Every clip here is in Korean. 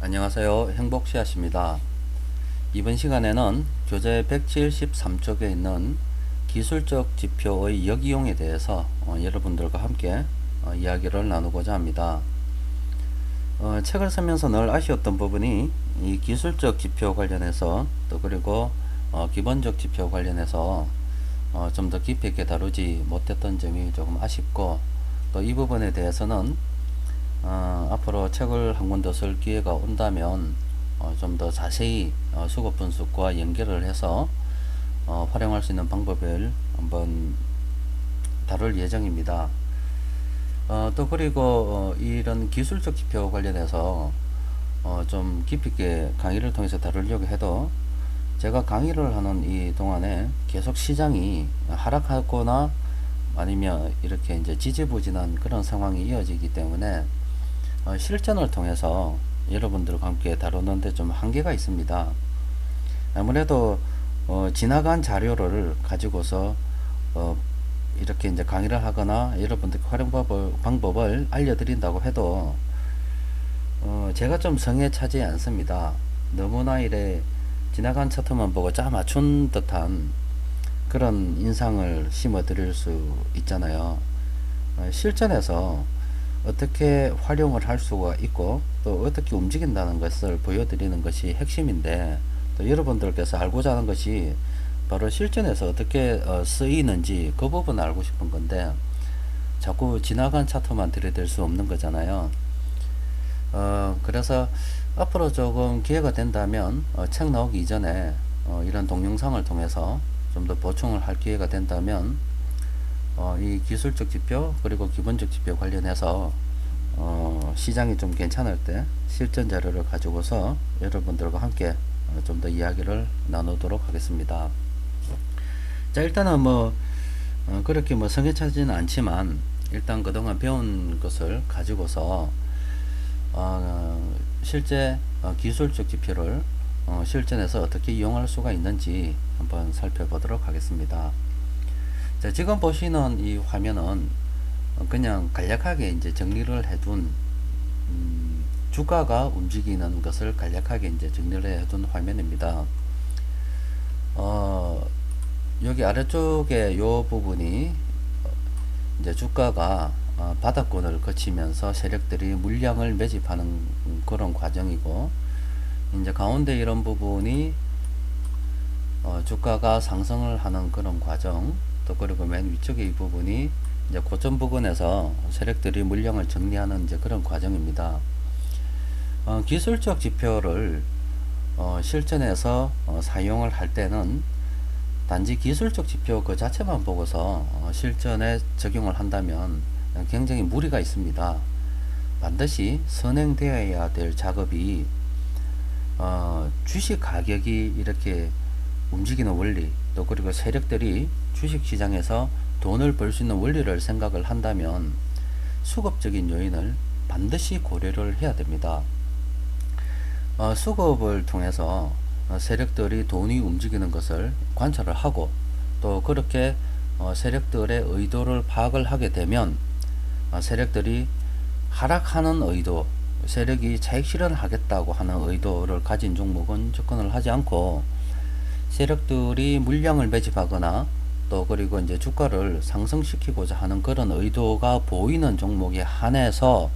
안녕하세요. 행복씨앗입니다. 이번 시간에는 교재 173쪽에 있는 기술적 지표의 역이용에 대해서 여러분들과 함께 이야기를 나누고자 합니다. 책을 쓰면서 늘 아쉬웠던 부분이 이 기술적 지표 관련해서 또 그리고 기본적 지표 관련해서 좀 더 깊이 있게 다루지 못했던 점이 조금 아쉽고, 또 이 부분에 대해서는 앞으로 책을 한 권 더 쓸 기회가 온다면 좀 더 자세히 수급 분석과 연결을 해서 활용할 수 있는 방법을 한번 다룰 예정입니다. 또 그리고 이런 기술적 지표 관련해서 좀 깊이 있게 강의를 통해서 다루려고 해도, 제가 강의를 하는 이 동안에 계속 시장이 하락하거나 아니면 이렇게 이제 지지부진한 그런 상황이 이어지기 때문에 실전을 통해서 여러분들과 함께 다루는데 좀 한계가 있습니다. 아무래도 지나간 자료를 가지고서 이렇게 이제 강의를 하거나 여러분들께 활용 방법을 알려드린다고 해도 제가 좀 성에 차지 않습니다. 너무나 이래 지나간 차트만 보고 짜 맞춘 듯한 그런 인상을 심어 드릴 수 있잖아요. 실전에서 어떻게 활용을 할 수가 있고 또 어떻게 움직인다는 것을 보여드리는 것이 핵심인데, 또 여러분들께서 알고자 하는 것이 바로 실전에서 어떻게 쓰이는지 그 부분 알고 싶은 건데, 자꾸 지나간 차트만 들이댈 수 없는 거잖아요. 그래서 앞으로 조금 기회가 된다면 책 나오기 이전에 이런 동영상을 통해서 좀 더 보충을 할 기회가 된다면 이 기술적 지표 그리고 기본적 지표 관련해서 시장이 좀 괜찮을 때 실전 자료를 가지고서 여러분들과 함께 좀 더 이야기를 나누도록 하겠습니다. 자, 일단은 그렇게 성에 차지는 않지만 일단 그동안 배운 것을 가지고서 실제 기술적 지표를 실전에서 어떻게 이용할 수가 있는지 한번 살펴보도록 하겠습니다. 자, 지금 보시는 이 화면은 그냥 간략하게 이제 정리를 해둔 주가가 움직이는 것을 간략하게 이제 정리를 해둔 화면입니다. 여기 아래쪽에 요 부분이 이제 주가가 바닥권을 거치면서 세력들이 물량을 매집하는 그런 과정이고, 이제 가운데 이런 부분이 주가가 상승을 하는 그런 과정, 또 그리고 맨 위쪽에 이 부분이 이제 고점 부근에서 세력들이 물량을 정리하는 이제 그런 과정입니다. 기술적 지표를 실전에서 사용을 할 때는 단지 기술적 지표 그 자체만 보고서 실전에 적용을 한다면 굉장히 무리가 있습니다. 반드시 선행되어야 될 작업이 주식 가격이 이렇게 움직이는 원리, 또 그리고 세력들이 주식시장에서 돈을 벌 수 있는 원리를 생각을 한다면 수급적인 요인을 반드시 고려를 해야 됩니다. 수급을 통해서 세력들이 돈이 움직이는 것을 관찰을 하고, 또 그렇게 세력들의 의도를 파악을 하게 되면 세력들이 하락하는 의도, 세력이 차익 실현하겠다고 하는 의도를 가진 종목은 접근을 하지 않고, 세력들이 물량을 매집하거나 또 그리고 이제 주가를 상승시키고자 하는 그런 의도가 보이는 종목에 한해서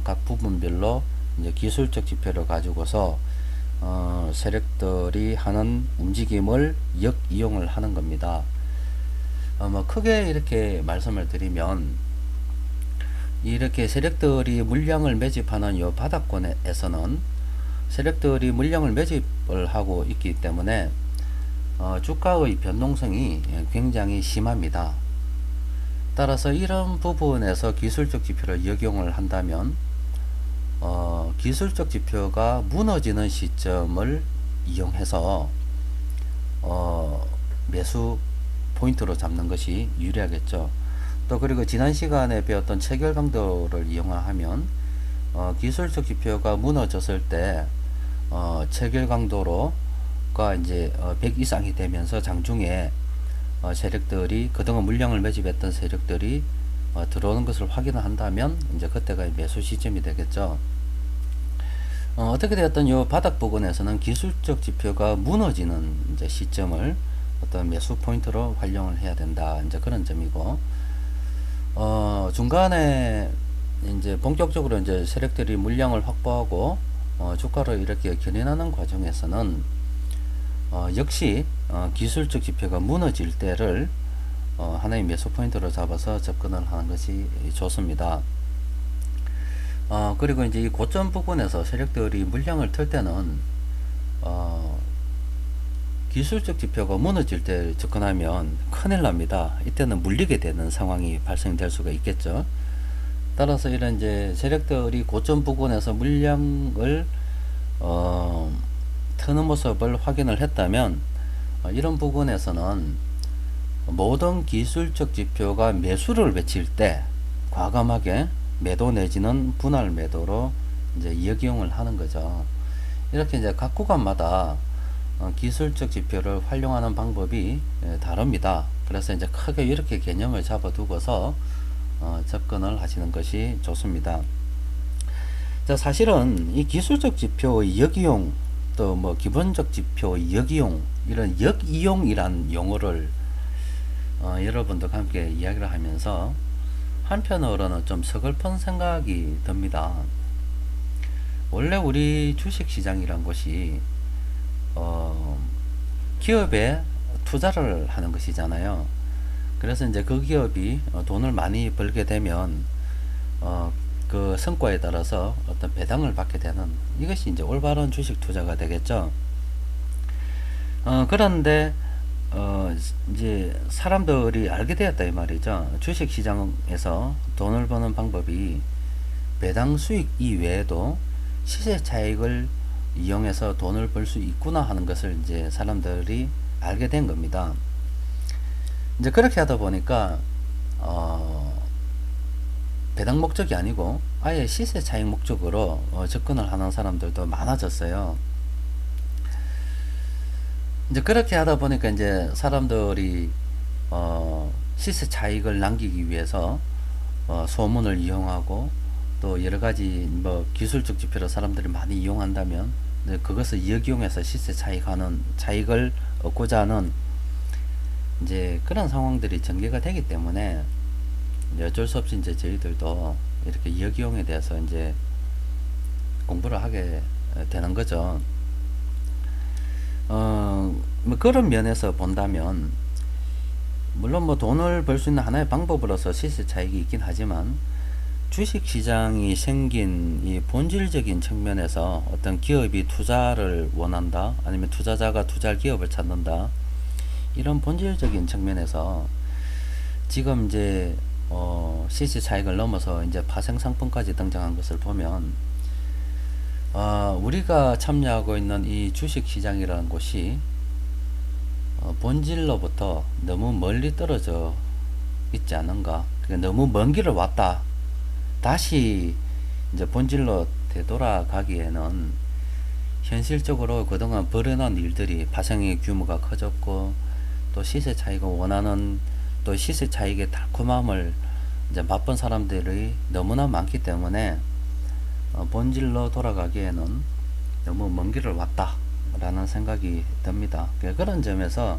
각 부분별로 이제 기술적 지표를 가지고서 세력들이 하는 움직임을 역이용을 하는 겁니다. 크게 이렇게 말씀을 드리면, 이렇게 세력들이 물량을 매집하는 이 바닥권에서는 세력들이 물량을 매집을 하고 있기 때문에 주가의 변동성이 굉장히 심합니다. 따라서 이런 부분에서 기술적 지표를 적용을 한다면 기술적 지표가 무너지는 시점을 이용해서 매수 포인트로 잡는 것이 유리하겠죠. 또 그리고 지난 시간에 배웠던 체결 강도를 이용하면 기술적 지표가 무너졌을 때 체결 강도로가 이제 100 이상이 되면서 장중에 세력들이 그동안 물량을 매집했던 세력들이 들어오는 것을 확인을 한다면 이제 그때가 매수 시점이 되겠죠. 어떻게 되었든 요 바닥 부근에서는 기술적 지표가 무너지는 이제 시점을 어떤 매수 포인트로 활용을 해야 된다. 이제 그런 점이고, 중간에 이제 본격적으로 이제 세력들이 물량을 확보하고 주가를 이렇게 견인하는 과정에서는 역시 기술적 지표가 무너질 때를 하나의 매수 포인트로 잡아서 접근을 하는 것이 좋습니다. 그리고 이제 이 고점 부분에서 세력들이 물량을 틀 때는 기술적 지표가 무너질 때 접근하면 큰일 납니다. 이때는 물리게 되는 상황이 발생될 수가 있겠죠. 따라서 이런 이제 세력들이 고점 부분에서 물량을 트는 모습을 확인을 했다면 이런 부분에서는 모든 기술적 지표가 매수를 외칠 때 과감하게 매도 내지는 분할 매도로 이제 역이용을 하는 거죠. 이렇게 이제 각 구간마다 기술적 지표를 활용하는 방법이 다릅니다. 그래서 이제 크게 이렇게 개념을 잡아 두고서 접근을 하시는 것이 좋습니다. 자, 사실은 이 기술적 지표의 역이용, 또 뭐 기본적 지표의 역이용, 이런 역이용이란 용어를 여러분들과 함께 이야기를 하면서 한편으로는 좀 서글픈 생각이 듭니다. 원래 우리 주식시장이란 곳이 기업에 투자를 하는 것이잖아요. 그래서 이제 그 기업이 돈을 많이 벌게 되면 그 성과에 따라서 어떤 배당을 받게 되는, 이것이 이제 올바른 주식 투자가 되겠죠. 그런데 이제 사람들이 알게 되었다 이 말이죠. 주식 시장에서 돈을 버는 방법이 배당 수익 이외에도 시세 차익을 이용해서 돈을 벌 수 있구나 하는 것을 이제 사람들이 알게 된 겁니다. 이제 그렇게 하다 보니까 배당 목적이 아니고 아예 시세 차익 목적으로 접근을 하는 사람들도 많아졌어요. 이제 그렇게 하다 보니까 이제 사람들이 시세 차익을 남기기 위해서 소문을 이용하고 또 여러 가지 뭐 기술적 지표를 사람들이 많이 이용한다면 그것을 역이용해서 시세 차익을 얻고자 하는 이제 그런 상황들이 전개가 되기 때문에 이제 어쩔 수 없이 이제 저희들도 이렇게 역이용에 대해서 이제 공부를 하게 되는 거죠. 뭐 그런 면에서 본다면 물론 뭐 돈을 벌 수 있는 하나의 방법으로서 시세 차익이 있긴 하지만 주식 시장이 생긴 이 본질적인 측면에서 어떤 기업이 투자를 원한다, 아니면 투자자가 투자할 기업을 찾는다, 이런 본질적인 측면에서 지금 이제 시세 차익을 넘어서 이제 파생 상품까지 등장한 것을 보면 우리가 참여하고 있는 이 주식 시장이라는 곳이 본질로부터 너무 멀리 떨어져 있지 않은가. 그러니까 너무 먼 길을 왔다. 다시 이제 본질로 되돌아가기에는 현실적으로 그동안 벌어놓은 일들이 파생의 규모가 커졌고 또 시세 차익을 원하는, 또 시세 차익의 달콤함을 이제 맛본 사람들이 너무나 많기 때문에 본질로 돌아가기에는 너무 먼 길을 왔다 라는 생각이 듭니다. 그런 점에서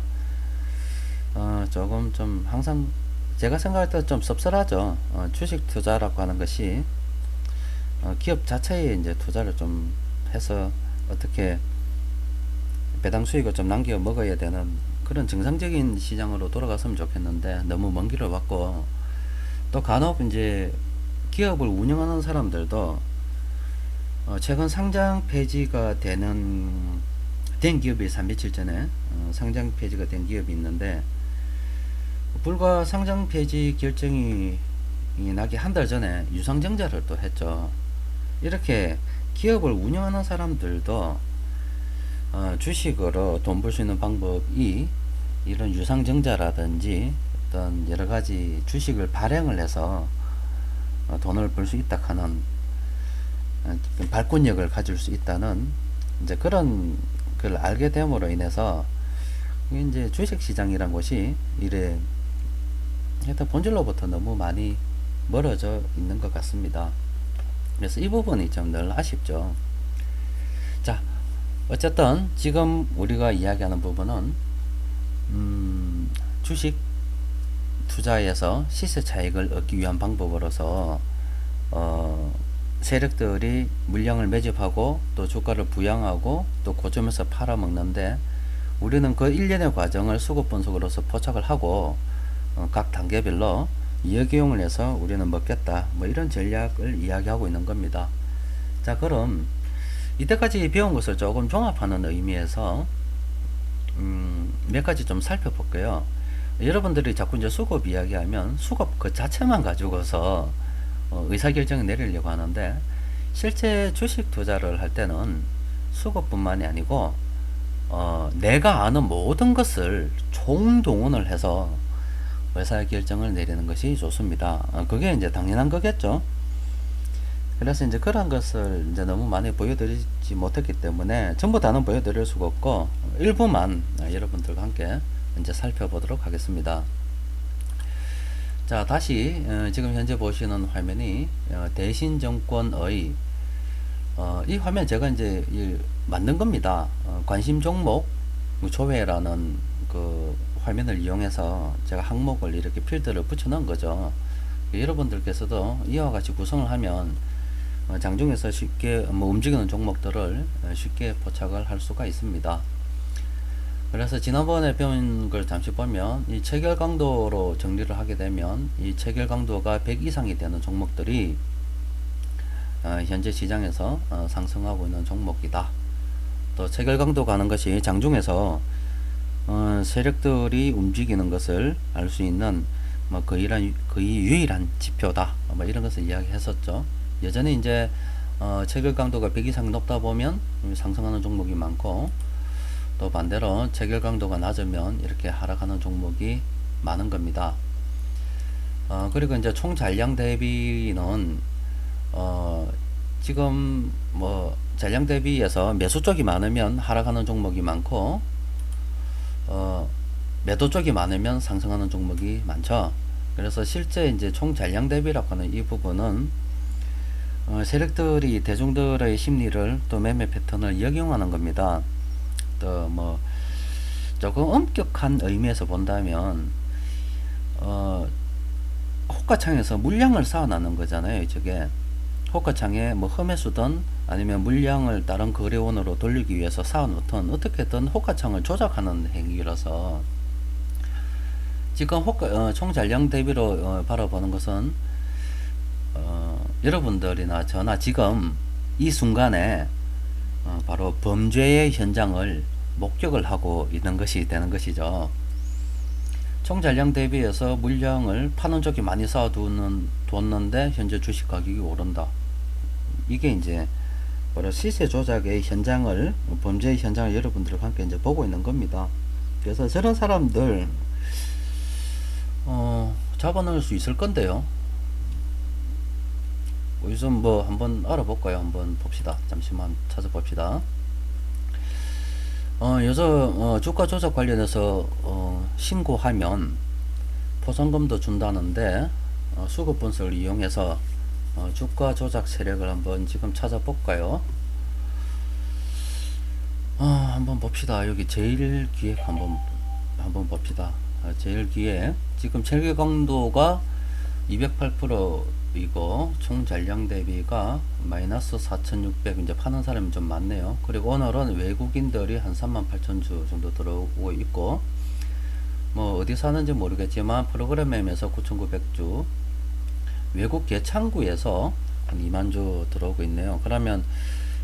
조금 좀 항상 제가 생각할 때 좀 씁쓸하죠. 주식 투자라고 하는 것이 기업 자체에 이제 투자를 좀 해서 어떻게 배당 수익을 좀 남겨 먹어야 되는 그런 정상적인 시장으로 돌아갔으면 좋겠는데 너무 먼 길을 왔고, 또 간혹 이제 기업을 운영하는 사람들도 최근 상장 폐지가 된 기업이 3며칠 전에 상장 폐지가 된 기업이 있는데, 불과 상장 폐지 결정이 나기 한 달 전에 유상증자를 또 했죠. 이렇게 기업을 운영하는 사람들도 주식으로 돈 벌 수 있는 방법이 이런 유상증자라든지 어떤 여러 가지 주식을 발행을 해서 돈을 벌 수 있다 하는 발권력을 가질 수 있다는 이제 그런 걸 알게 됨으로 인해서 이제 주식 시장이란 것이 이래 일단 본질로부터 너무 많이 멀어져 있는 것 같습니다. 그래서 이 부분이 좀 늘 아쉽죠. 어쨌든 지금 우리가 이야기하는 부분은 주식 투자에서 시세 차익을 얻기 위한 방법으로서 세력들이 물량을 매집하고 또 주가를 부양하고 또 고점에서 팔아먹는데, 우리는 그 일련의 과정을 수급 분석으로서 포착을 하고 각 단계별로 이해기용을 해서 우리는 먹겠다, 뭐 이런 전략을 이야기하고 있는 겁니다. 자, 그럼 이때까지 배운 것을 조금 종합하는 의미에서 몇 가지 좀 살펴볼게요. 여러분들이 자꾸 이제 수급 이야기하면 수급 그 자체만 가지고서 의사결정을 내리려고 하는데, 실제 주식 투자를 할 때는 수급뿐만이 아니고 내가 아는 모든 것을 총동원을 해서 의사결정을 내리는 것이 좋습니다. 그게 이제 당연한 거겠죠. 그래서 이제 그런 것을 이제 너무 많이 보여드리지 못했기 때문에 전부 다는 보여드릴 수가 없고, 일부만 여러분들과 함께 이제 살펴보도록 하겠습니다. 자, 다시 지금 현재 보시는 화면이 대신증권의 이 화면 제가 이제 만든 겁니다. 관심 종목 조회라는 그 화면을 이용해서 제가 항목을 이렇게 필드를 붙여 넣은 거죠. 여러분들께서도 이와 같이 구성을 하면 장중에서 쉽게 움직이는 종목들을 쉽게 포착을 할 수가 있습니다. 그래서 지난번에 배운 걸 잠시 보면 이 체결 강도로 정리를 하게 되면 이 체결 강도가 100 이상이 되는 종목들이 현재 시장에서 상승하고 있는 종목이다. 또 체결 강도 가는 것이 장중에서 세력들이 움직이는 것을 알 수 있는 뭐 거의 유일한 지표다, 뭐 이런 것을 이야기했었죠. 여전히 이제 체결 강도가 100 이상 높다 보면 상승하는 종목이 많고, 또 반대로 체결 강도가 낮으면 이렇게 하락하는 종목이 많은 겁니다. 그리고 이제 총 잔량 대비는 지금 뭐 잔량 대비에서 매수 쪽이 많으면 하락하는 종목이 많고, 매도 쪽이 많으면 상승하는 종목이 많죠. 그래서 실제 이제 총 잔량 대비라고 하는 이 부분은 세력들이 대중들의 심리를 또 매매 패턴을 역용하는 겁니다. 또 뭐 조금 엄격한 의미에서 본다면 호가창에서 물량을 쌓아놓는 거잖아요. 저게 호가창에 뭐 흠매수든 아니면 물량을 다른 거래원으로 돌리기 위해서 쌓아놓든 어떻게든 호가창을 조작하는 행위라서, 지금 총 잔량 대비로 바라보는 것은 여러분들이나 저나 지금 이 순간에 바로 범죄의 현장을 목격을 하고 있는 것이 되는 것이죠. 총 잔량 대비해서 물량을 파는 쪽이 많이 쌓아두었는데 현재 주식 가격이 오른다. 이게 이제 바로 시세 조작의 현장을, 범죄의 현장을 여러분들과 함께 이제 보고 있는 겁니다. 그래서 저런 사람들 잡아넣을 수 있을 건데요. 요즘 뭐 한번 알아볼까요? 한번 봅시다. 잠시만 찾아봅시다. 요즘 주가 조작 관련해서 신고하면 포상금도 준다는데, 수급 분석을 이용해서 주가 조작 세력을 한번 지금 찾아볼까요? 한번 봅시다. 여기 제일기획 한번 봅시다. 제일기획 지금 체결 강도가 208%이고 총 잔량 대비가 마이너스 4,600, 이제 파는 사람이 좀 많네요. 그리고 오늘은 외국인들이 한 38,000주 정도 들어오고 있고, 뭐 어디 사는지 모르겠지만 프로그램 매매에서 9,900주, 외국 개창구에서 한 2만주 들어오고 있네요. 그러면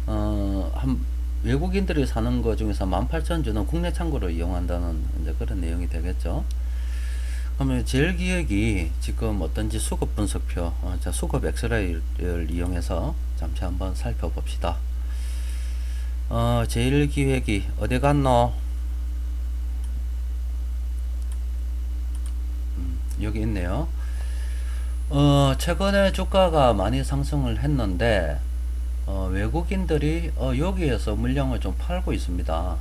한 외국인들이 사는 거 중에서 18,000주는 국내 창구를 이용한다는 이제 그런 내용이 되겠죠. 그러면 제일기획이 지금 어떤지 수급 분석표, 자, 수급 엑스레이를 이용해서 잠시 한번 살펴봅시다. 제일기획이 어디 갔노? 여기 있네요. 최근에 주가가 많이 상승을 했는데 외국인들이 여기에서 물량을 좀 팔고 있습니다.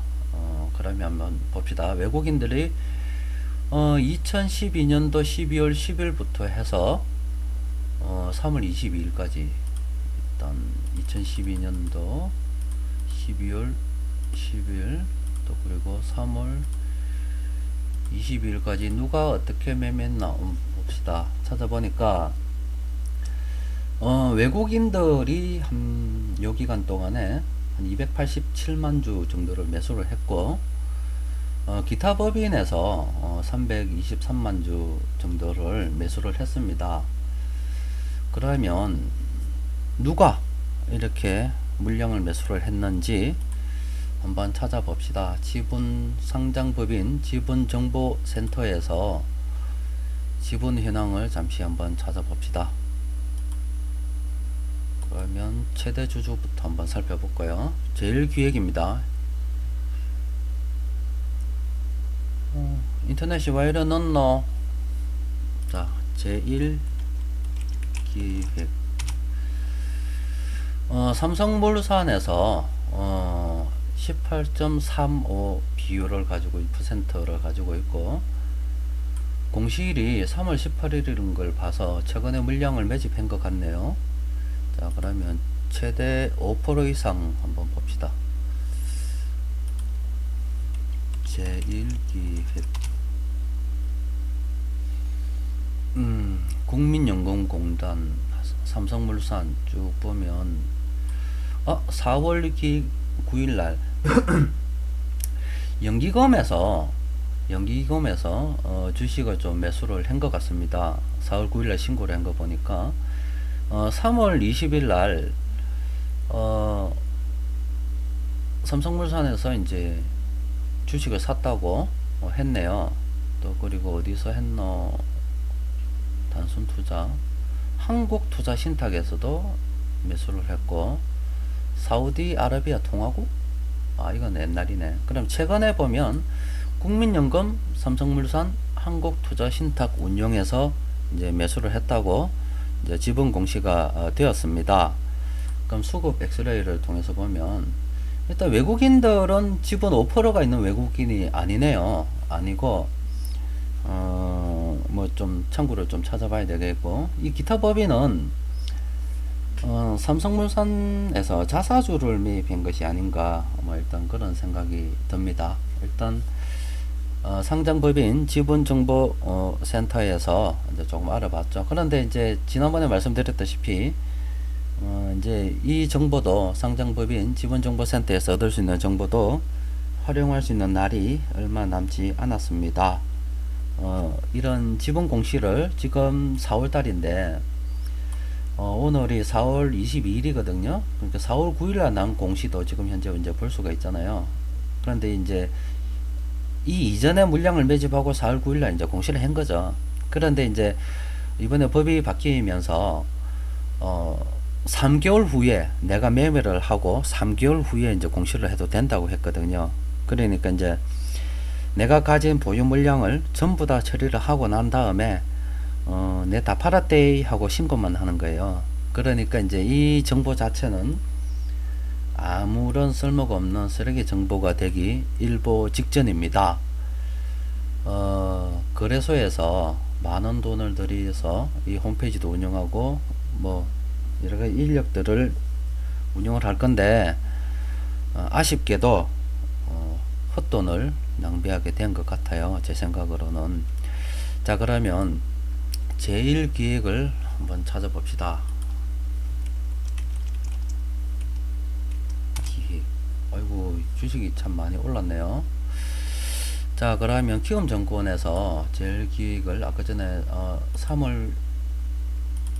그러면 한번 봅시다. 외국인들이 2012년도 12월 10일부터 해서 3월 22일까지 일단 2012년도 12월 10일 또 그리고 3월 22일까지 누가 어떻게 매매했나 봅시다. 찾아보니까 외국인들이 요 기간 동안에 한 287만 주 정도를 매수를 했고 기타 법인에서 323만 주 정도를 매수를 했습니다. 그러면 누가 이렇게 물량을 매수를 했는지 한번 찾아봅시다. 지분상장법인 지분정보센터에서 지분 현황을 잠시 한번 찾아봅시다. 그러면 최대 주주부터 한번 살펴볼까요? 제일기획입니다. 인터넷이 왜 이래 넣노? 자, 제일기획. 삼성물산에서 18.35 비율을 가지고 %를 가지고 있고 공시일이 3월 18일인 걸 봐서 최근에 물량을 매집한 것 같네요. 자, 그러면 최대 5% 이상 한번 봅시다. 제1기획 국민연금공단 삼성물산 쭉 보면 4월 9일날 연기금에서 주식을 좀 매수를 한 것 같습니다. 4월 9일날 신고를 한 거 보니까 3월 20일날 삼성물산에서 이제 주식을 샀다고 했네요. 또 그리고 어디서 했노? 단순투자 한국투자신탁에서도 매수를 했고 사우디아라비아 통화국 이건 옛날이네. 그럼 최근에 보면 국민연금, 삼성물산, 한국투자신탁 운용에서 이제 매수를 했다고 이제 지분 공시가 되었습니다. 그럼 수급 엑스레이를 통해서 보면 일단 외국인들은 지분 5%가 있는 외국인이 아니네요. 아니고 뭐 좀 참고를 좀 찾아봐야 되겠고 이 기타 법인은 삼성물산에서 자사주를 매입한 것이 아닌가 뭐 일단 그런 생각이 듭니다. 일단 상장법인 지분정보센터에서 이제 조금 알아봤죠. 그런데 이제 지난번에 말씀드렸다시피 이제 이 정보도 상장법인 지분정보센터에서 얻을 수 있는 정보도 활용할 수 있는 날이 얼마 남지 않았습니다. 이런 지분 공시를 지금 4월달인데 오늘이 4월 22일이거든요. 그러니까 4월 9일날 난 공시도 지금 현재 이제 볼 수가 있잖아요. 그런데 이제 이 이전에 물량을 매집하고 4월 9일날 이제 공시를 한 거죠. 그런데 이제 이번에 법이 바뀌면서 3개월 후에 내가 매매를 하고 3개월 후에 이제 공시를 해도 된다고 했거든요. 그러니까 이제 내가 가진 보유 물량을 전부 다 처리를 하고 난 다음에 내 다 팔았대 하고 신고만 하는 거예요. 그러니까 이제 이 정보 자체는 아무런 쓸모가 없는 쓰레기 정보가 되기 일보 직전입니다. 거래소에서 많은 돈을 들여서 이 홈페이지도 운영하고 뭐 여러가지 인력들을 운영을 할 건데 아쉽게도 헛돈을 낭비하게 된 것 같아요. 제 생각으로는. 자, 그러면 제1기획을 한번 찾아봅시다. 기획. 아이고, 주식이 참 많이 올랐네요. 자, 그러면 키움증권에서 제1기획을 아까 전에 3월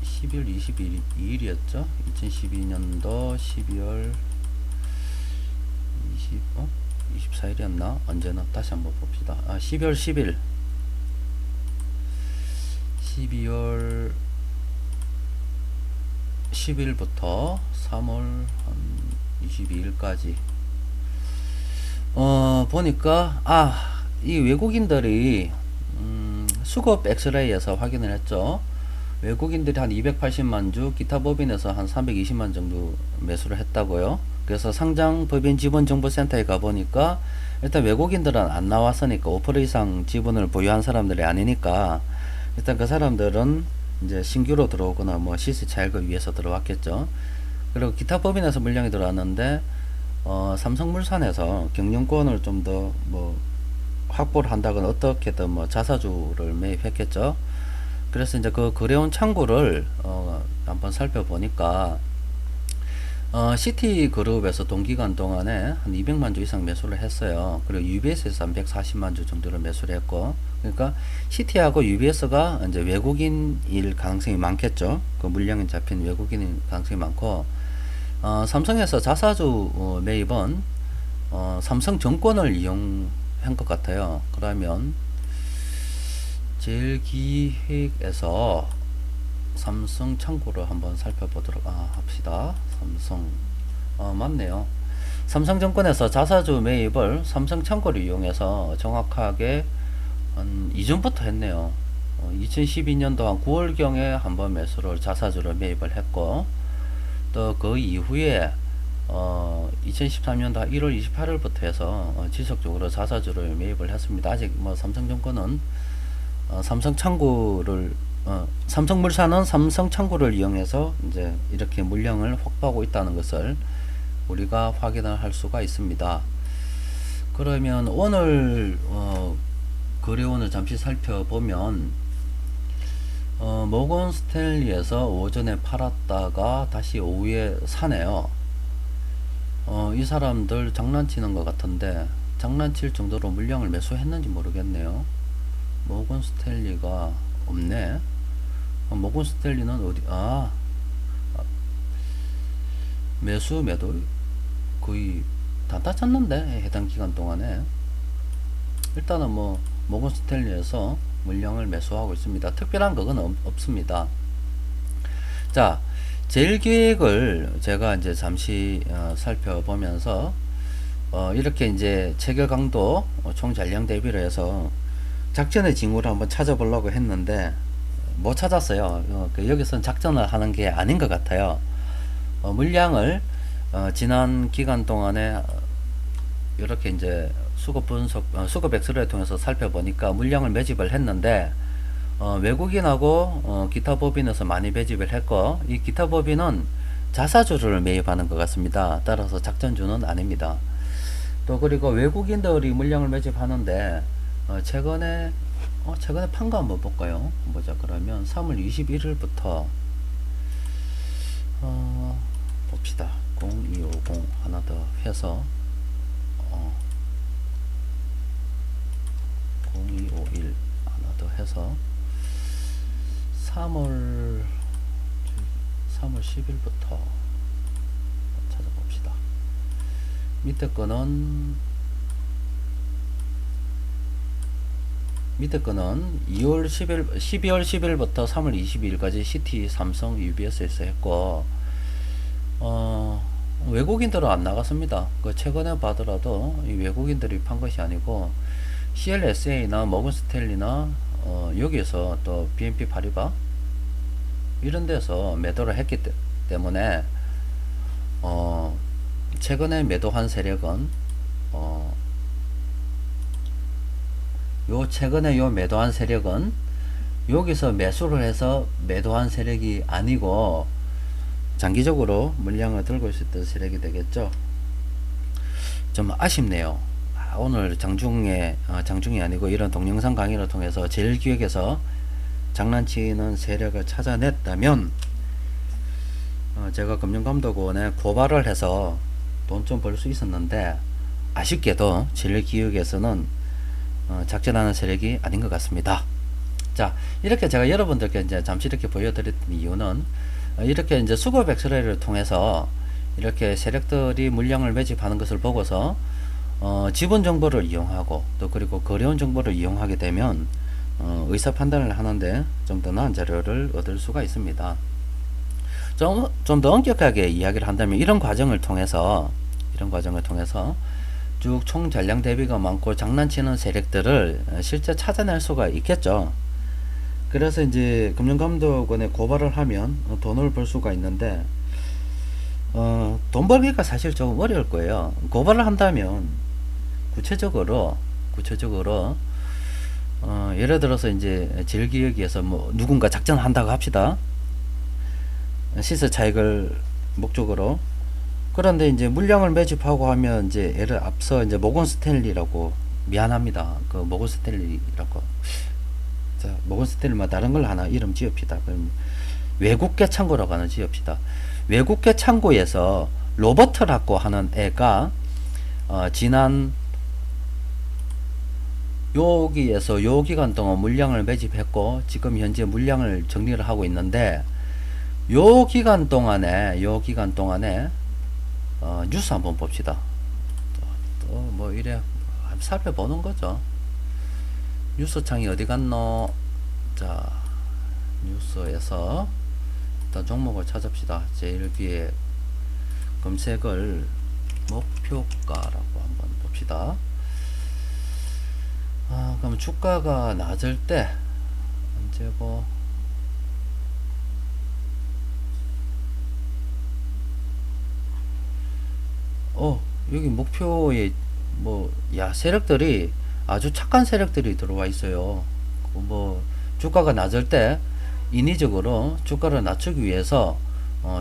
10일 22일이었죠. 2012년도 12월 24일이었나? 언제나 다시 한번 봅시다. 12월 10일 12월 10일부터 3월 22일까지 보니까 이 외국인들이 수급 엑스레이에서 확인을 했죠. 외국인들이 한 280만 주, 기타 법인에서 한 320만 정도 매수를 했다고요. 그래서 상장 법인 지분정보센터에 가보니까 일단 외국인들은 안 나왔으니까 5% 이상 지분을 보유한 사람들이 아니니까 일단 그 사람들은 이제 신규로 들어오거나 뭐 시세 차익을 위해서 들어왔겠죠. 그리고 기타 법인에서 물량이 들어왔는데 삼성물산에서 경영권을 좀 더 뭐 확보를 한다거나 어떻게든 뭐 자사주를 매입했겠죠. 그래서 이제 그 거래원 창구를 한번 살펴보니까 시티그룹에서 동기간 동안에 한 200만 주 이상 매수를 했어요. 그리고 UBS에서 한 140만 주 정도를 매수를 했고, 그러니까 시티하고 UBS가 이제 외국인일 가능성이 많겠죠. 그 물량이 잡힌 외국인일 가능성이 많고, 삼성에서 자사주 매입은 삼성증권을 이용한 것 같아요. 그러면 제일기획에서 삼성 창구를 한번 살펴보도록 합시다. 삼성 맞네요. 삼성증권에서 자사주 매입을 삼성 창구를 이용해서 정확하게 한 이전부터 했네요. 2012년도 한 9월경에 한번 매수를 자사주를 매입을 했고, 또 그 이후에 2013년도 1월 28일부터 해서 지속적으로 자사주를 매입을 했습니다. 아직 뭐 삼성증권은 삼성물산은 삼성창구를 이용해서 이제 이렇게 물량을 확보하고 있다는 것을 우리가 확인을 할 수가 있습니다. 그러면 오늘 거래원을 잠시 살펴보면 모건 스탠리에서 오전에 팔았다가 다시 오후에 사네요. 이 사람들 장난치는 것 같은데 장난칠 정도로 물량을 매수했는지 모르겠네요. 모건 스탠리가 없네. 모건 스탠리는 어디? 매수 매도 거의 다 땄었는데 해당 기간 동안에 일단은 뭐 모건 스탠리에서 물량을 매수하고 있습니다. 특별한 그건 없습니다. 자, 제일기획을 제가 이제 잠시 살펴보면서 이렇게 이제 체결 강도 총 잔량 대비로 해서 작전의 징후를 한번 찾아보려고 했는데 못 찾았어요. 여기서는 작전을 하는 게 아닌 것 같아요. 물량을 지난 기간 동안에 이렇게 이제 수급 분석, 수급 엑스레이를 통해서 살펴보니까 물량을 매집을 했는데 외국인하고 기타 법인에서 많이 매집을 했고, 이 기타 법인은 자사주를 매입하는 것 같습니다. 따라서 작전주는 아닙니다. 또 그리고 외국인들이 물량을 매집하는데 최근에 판 거 한번 볼까요? 보자. 그러면 3월 21일부터 봅시다. 0250 하나 더 해서 0251 하나 더 해서 3월 10일부터 찾아봅시다. 밑에 거는 12월 10일부터 3월 22일까지 시티, 삼성, UBS에서 했고, 외국인들은 안 나갔습니다. 그 최근에 봐더라도 이 외국인들이 판 것이 아니고 CLSA나 모건 스탠리나 여기에서 또 BNP 파리바 이런 데서 매도를 했기 때문에 최근에 매도한 세력은 최근에 매도한 세력은 여기서 매수를 해서 매도한 세력이 아니고 장기적으로 물량을 들고 있었던 세력이 되겠죠. 좀 아쉽네요. 오늘 장중이 아니고 이런 동영상 강의를 통해서 제일기획에서 장난치는 세력을 찾아냈다면 제가 금융감독원에 고발을 해서 돈 좀 벌 수 있었는데, 아쉽게도 제일기획에서는 작전하는 세력이 아닌 것 같습니다. 자, 이렇게 제가 여러분들께 이제 잠시 이렇게 보여드렸던 이유는 이렇게 이제 수급 엑스레이를 통해서 이렇게 세력들이 물량을 매집하는 것을 보고서 지분 정보를 이용하고 또 그리고 거래원 정보를 이용하게 되면 의사 판단을 하는데 좀 더 나은 자료를 얻을 수가 있습니다. 좀 더 엄격하게 이야기를 한다면 이런 과정을 통해서 쭉 총 잔량 대비가 많고 장난치는 세력들을 실제 찾아낼 수가 있겠죠. 그래서 이제 금융감독원에 고발을 하면 돈을 벌 수가 있는데 돈 벌기가 사실 좀 어려울 거예요. 고발을 한다면 구체적으로 예를 들어서 이제 제일기획에서 뭐 누군가 작전한다고 합시다. 시세 차익을 목적으로. 그런데 이제 물량을 매집하고 하면 이제 예를 앞서 이제 모건 스탠리라고, 미안합니다. 그 모건 스탠리라고, 자, 모건 스탠리만 다른 걸 하나 이름 지읍시다. 그럼 외국계 창고라고 하나 지읍시다. 외국계 창고에서 로버트라고 하는 애가 지난 여기에서 요 기간 동안 물량을 매집했고 지금 현재 물량을 정리를 하고 있는데, 요 기간 동안에 뉴스 한번 봅시다. 또 뭐 이래 살펴보는 거죠. 뉴스 창이 어디 갔노? 자, 뉴스에서 일단 종목을 찾읍시다. 제일 위에 검색을 목표가라고 한번 봅시다. 그럼 주가가 낮을 때 언제고, 여기 목표에 세력들이 아주 착한 세력들이 들어와 있어요. 뭐 주가가 낮을 때 인위적으로 주가를 낮추기 위해서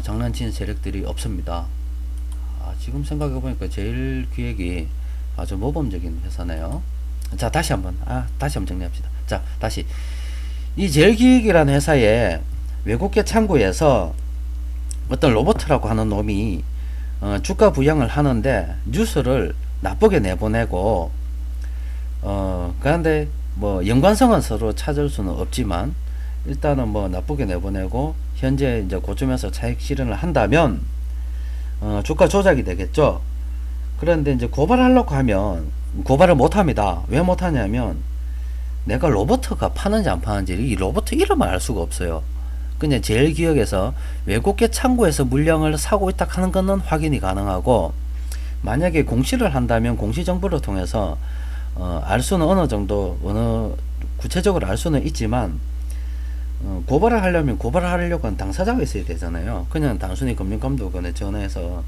장난치는 세력들이 없습니다. 지금 생각해 보니까 제일기획이 아주 모범적인 회사네요. 자, 다시 한번 정리합시다. 자, 다시 이 제일기획이라는 회사에 외국계 창구에서 어떤 로버트라고 하는 놈이 주가 부양을 하는데 뉴스를 나쁘게 내보내고, 그런데 뭐 연관성은 서로 찾을 수는 없지만 일단은 뭐 나쁘게 내보내고 현재 이제 고점에서 차익 실현을 한다면 주가 조작이 되겠죠. 그런데 이제 고발하려고 하면 고발을 못합니다. 왜 못하냐면 내가 로버트가 파는지 안 파는지 이 로버트 이름을 알 수가 없어요. 그냥 제일 기억에서 외국계 창구에서 물량을 사고 있다 하는 것은 확인이 가능하고, 만약에 공시를 한다면 공시 정보를 통해서 알 수는 어느 정도 구체적으로 알 수는 있지만, 고발을 하려면 고발을 하려고 하는 당사자가 있어야 되잖아요. 그냥 단순히 금융감독원에 전화해서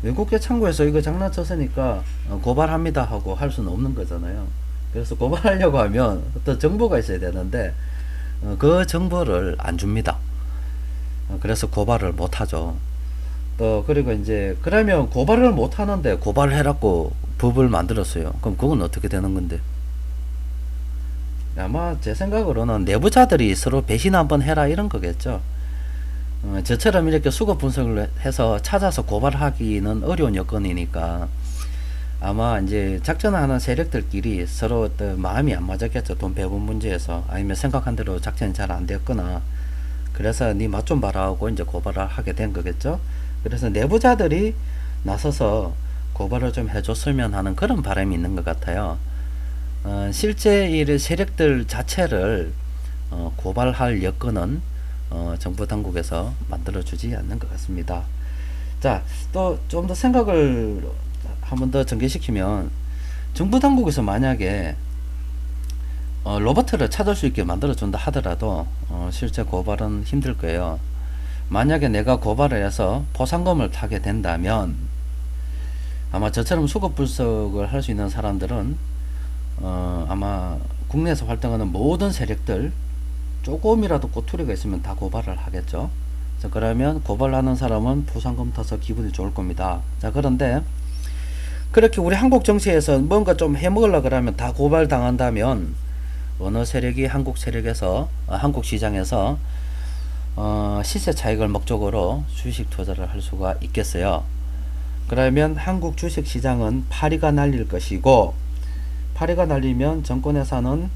외국계 창구에서 이거 장난쳤으니까 고발합니다 하고 할 수는 없는 거잖아요. 그래서 고발하려고 하면 어떤 정보가 있어야 되는데 그 정보를 안 줍니다. 그래서 고발을 못 하죠. 또 그리고 이제 그러면 고발을 못 하는데 고발을 해라고 법을 만들었어요. 그럼 그건 어떻게 되는 건데? 아마 제 생각으로는 내부자들이 서로 배신 한번 해라 이런 거겠죠. 저처럼 이렇게 수급 분석을 해서 찾아서 고발하기는 어려운 여건이니까 아마 이제 작전하는 세력들끼리 서로 마음이 안 맞았겠죠. 돈 배분 문제에서, 아니면 생각한 대로 작전이 잘 안 됐거나, 그래서 니 맛 좀 봐라 하고 이제 고발을 하게 된 거겠죠. 그래서 내부자들이 나서서 고발을 좀 해줬으면 하는 그런 바람이 있는 것 같아요. 실제 이 세력들 자체를 고발할 여건은 정부 당국에서 만들어주지 않는 것 같습니다. 자, 또 좀 더 생각을 한 번 더 전개시키면, 정부 당국에서 만약에 로버트를 찾을 수 있게 만들어준다 하더라도 실제 고발은 힘들 거예요. 만약에 내가 고발을 해서 포상금을 타게 된다면 아마 저처럼 수급 분석을 할 수 있는 사람들은 아마 국내에서 활동하는 모든 세력들 조금이라도 꼬투리가 있으면 다 고발을 하겠죠. 자, 그러면 고발하는 사람은 포상금 타서 기분이 좋을 겁니다. 자, 그런데 그렇게 우리 한국 정치에서 뭔가 좀 해먹으려 그러면 다 고발당한다면 어느 세력이 한국 세력에서 한국 시장에서 시세 차익을 목적으로 주식 투자를 할 수가 있겠어요. 그러면 한국 주식 시장은 파리가 날릴 것이고, 파리가 날리면 정권회사는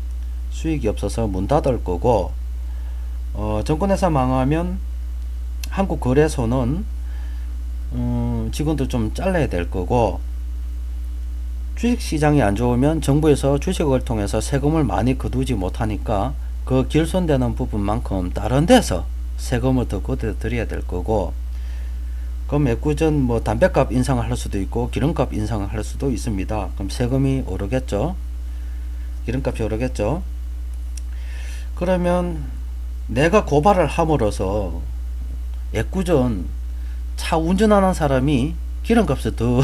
수익이 없어서 문 닫을 거고, 정권회사 망하면 한국거래소는 직원들 좀 잘라야 될 거고, 주식시장이 안 좋으면 정부에서 주식을 통해서 세금을 많이 거두지 못하니까 그 결손되는 부분만큼 다른 데서 세금을 더 걷어들여야 될 거고, 그럼 애꿎은 뭐 담배값 인상을 할 수도 있고 기름값 인상을 할 수도 있습니다. 그럼 세금이 오르겠죠. 기름값이 오르겠죠. 그러면 내가 고발을 함으로써 애꿎은 차 운전하는 사람이 기름값을 더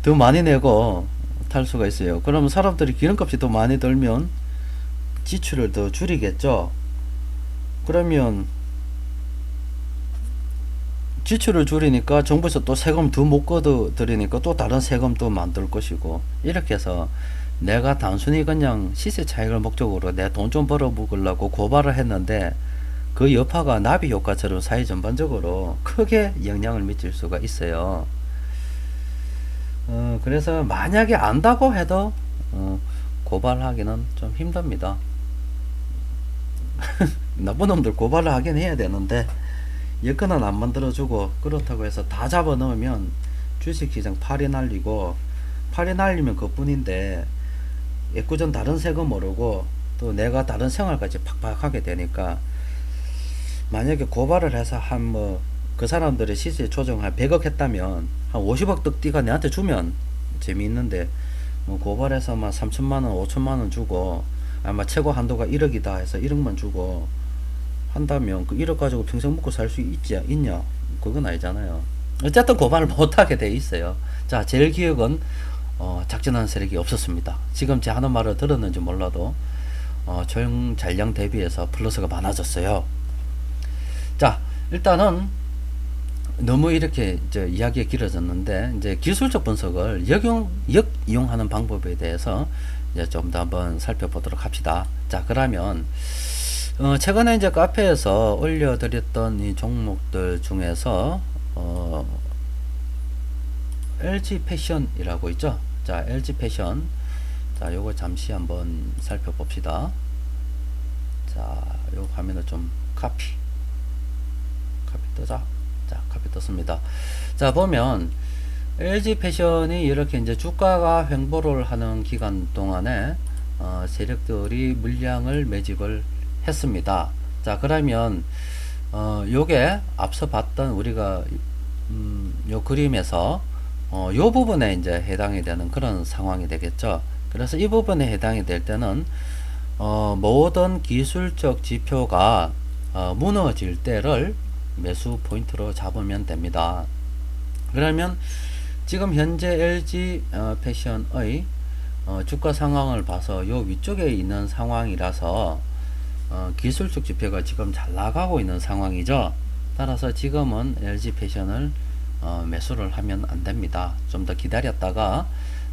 더 많이 내고 탈 수가 있어요. 그러면 사람들이 기름값이 더 많이 들면 지출을 더 줄이겠죠. 그러면 지출을 줄이니까 정부에서 또 세금 더 못 걷어들이니까 또 다른 세금 또 만들 것이고, 이렇게 해서 내가 단순히 그냥 시세 차익을 목적으로 내 돈 좀 벌어 먹으려고 고발을 했는데 그 여파가 나비 효과처럼 사회 전반적으로 크게 영향을 미칠 수가 있어요. 그래서 만약에 안다고 해도 고발하기는 좀 힘듭니다. 나쁜 놈들 고발을 하긴 해야 되는데 여건은 안 만들어주고, 그렇다고 해서 다 잡아넣으면 주식시장 팔이 날리고, 팔이 날리면 그뿐인데 애꿎은 다른 세금 모르고 또 내가 다른 생활까지 팍팍하게 되니까, 만약에 고발을 해서 한 뭐 그 사람들의 시세 조정 한 100억 했다면 한 50억 득띠가 내한테 주면 재미있는데, 뭐 고발해서 막 3천만원 5천만원 주고, 아마 최고 한도가 1억이다 해서 1억만 주고 한다면 그 1억 가지고 평생 먹고 살 수 있냐? 그건 아니잖아요. 어쨌든 고발을 못하게 돼 있어요. 자, 제일 기억은 작전하는 세력이 없었습니다. 지금 제 하는 말을 들었는지 몰라도 총 잔량 대비해서 플러스가 많아졌어요. 자, 일단은 너무 이렇게 이야기가 길어졌는데, 이제 기술적 분석을 역이용하는 방법에 대해서 이제 좀 더 한번 살펴보도록 합시다. 자, 그러면 최근에 이제 카페에서 올려드렸던 이 종목들 중에서 LG 패션이라고 있죠. 자, LG 패션. 자, 요거 잠시 한번 살펴봅시다. 자, 요 화면을 좀 카피 뜨자. 자, 카피 떴습니다. 자, 보면 LG 패션이 이렇게 이제 주가가 횡보를 하는 기간 동안에 세력들이 물량을 매집을 했습니다. 자, 그러면 요게 앞서 봤던 우리가 요 그림에서 요 부분에 이제 해당이 되는 그런 상황이 되겠죠. 그래서 이 부분에 해당이 될 때는 모든 기술적 지표가 무너질 때를 매수 포인트로 잡으면 됩니다. 그러면 지금 현재 LG 패션의 주가 상황을 봐서 요 위쪽에 있는 상황이라서 기술적 지표가 지금 잘 나가고 있는 상황이죠. 따라서 지금은 LG 패션을 매수를 하면 안 됩니다. 좀 더 기다렸다가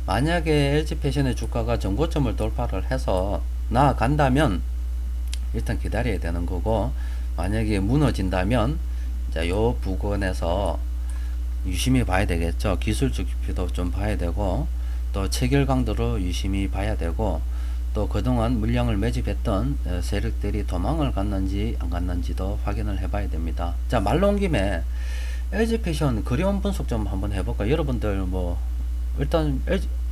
만약에 LG 패션의 주가가 정고점을 돌파를 해서 나아간다면 일단 기다려야 되는 거고, 만약에 무너진다면 자, 요 부근에서 유심히 봐야 되겠죠. 기술적 지표도 좀 봐야 되고, 또 체결 강도로 유심히 봐야 되고, 또 그동안 물량을 매집했던 세력들이 도망을 갔는지 안 갔는지도 확인을 해 봐야 됩니다. 자, 말로 온 김에 LG 패션 그림 분석 좀 한번 해볼까요? 여러분들 뭐 일단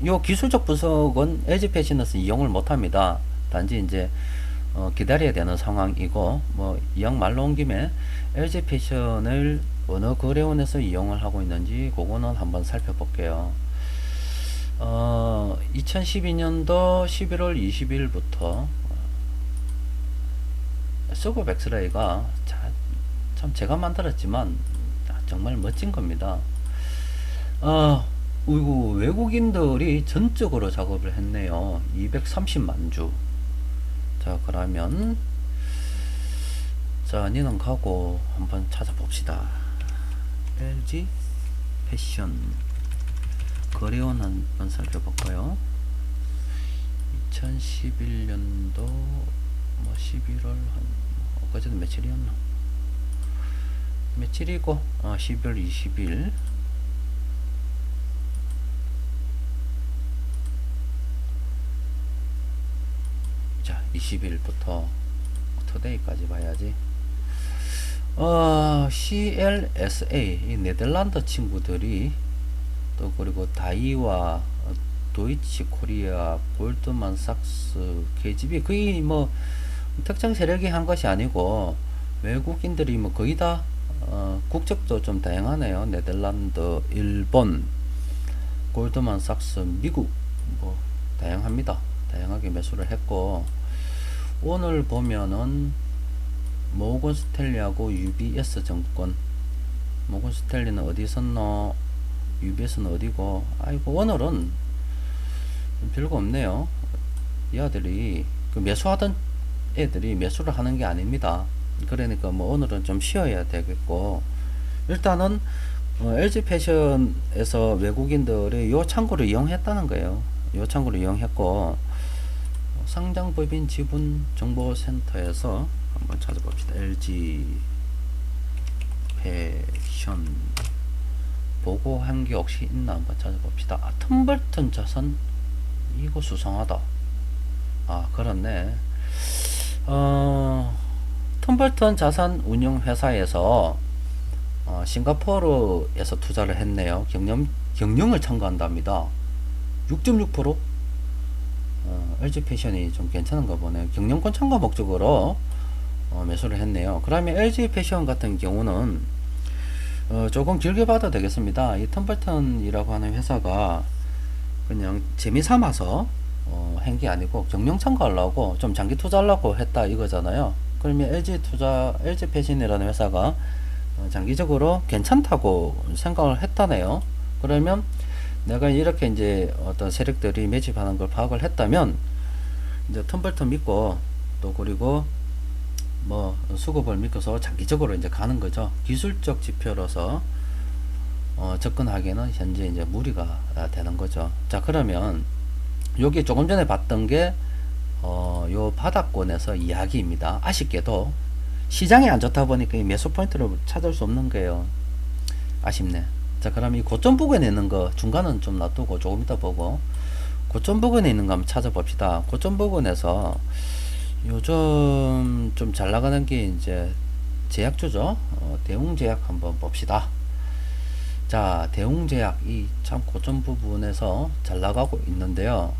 요 기술적 분석은 LG 패션에서 이용을 못합니다. 단지 이제 기다려야 되는 상황이고, 뭐 이왕 말로 온 김에 LG 패션을 어느 거래원에서 이용을 하고 있는지 그거는 한번 살펴볼게요. 2012년도 11월 20일부터 서브 엑스레이가 참 제가 만들었지만 정말 멋진 겁니다. 외국인들이 전적으로 작업을 했네요. 230만 주. 자, 그러면 자, 니는 가고 한번 찾아봅시다. LG 패션 거래원 한번 살펴볼까요? 2011년도 뭐 11월 어제도 며칠이었나? 며칠이고 12월 20일. 자, 20일부터 투데이까지 봐야지. CLSA 이 네덜란드 친구들이 또 그리고 다이와 도이치 코리아, 골드만삭스, KGB 거의 뭐 특정 세력이 한 것이 아니고 외국인들이 뭐 거의 다 국적도 좀 다양하네요. 네덜란드, 일본, 골드만삭스, 미국 뭐 다양합니다. 다양하게 매수를 했고, 오늘 보면은 모건 스탠리하고 UBS 증권, 모건 스탠리는 어디 섰노? UBS는 어디고? 아이고, 오늘은 별거 없네요. 이 아들이 그 매수하던 애들이 매수를 하는 게 아닙니다. 그러니까 뭐 오늘은 좀 쉬어야 되겠고, 일단은 LG 패션에서 외국인들이 요 창구를 이용했다는 거예요. 요 창구를 이용했고 상장법인 지분정보센터에서 한번 찾아봅시다. LG 패션 보고한 게 혹시 있나 한번 찾아봅시다. 아, 텀블턴 자산 이거 수상하다. 아, 그렇네. 텀블턴 자산 운용 회사에서 싱가포르에서 투자를 했네요. 경영을 참가한답니다. 6.6%? LG 패션이 좀 괜찮은가 보네요. 경영권 참가 목적으로 매수를 했네요. 그러면 LG 패션 같은 경우는 조금 길게 봐도 되겠습니다. 이 텀블턴이라고 하는 회사가 그냥 재미삼아서 한 게 아니고 경영 참가하려고 좀 장기 투자하려고 했다 이거잖아요. 그러면 LG 패션이라는 회사가 장기적으로 괜찮다고 생각을 했다네요. 그러면 내가 이렇게 이제 어떤 세력들이 매집하는 걸 파악을 했다면 이제 텀블턴 믿고 또 그리고 뭐 수급을 믿고서 장기적으로 이제 가는 거죠. 기술적 지표로서 접근하기에는 현재 이제 무리가 되는 거죠. 자, 그러면 여기 조금 전에 봤던 게 요 바닥권에서 이야기입니다. 아쉽게도 시장이 안 좋다 보니까 이 매수 포인트를 찾을 수 없는 거예요. 아쉽네. 자, 그럼 이 고점 부근에 있는 거 중간은 좀 놔두고 조금 이따 보고 고점 부근에 있는 거 한번 찾아봅시다. 고점 부근에서 요즘 좀 잘 나가는 게 이제 제약주죠. 대웅제약 한번 봅시다. 자, 대웅제약 이 참 고점 부분에서 잘 나가고 있는데요.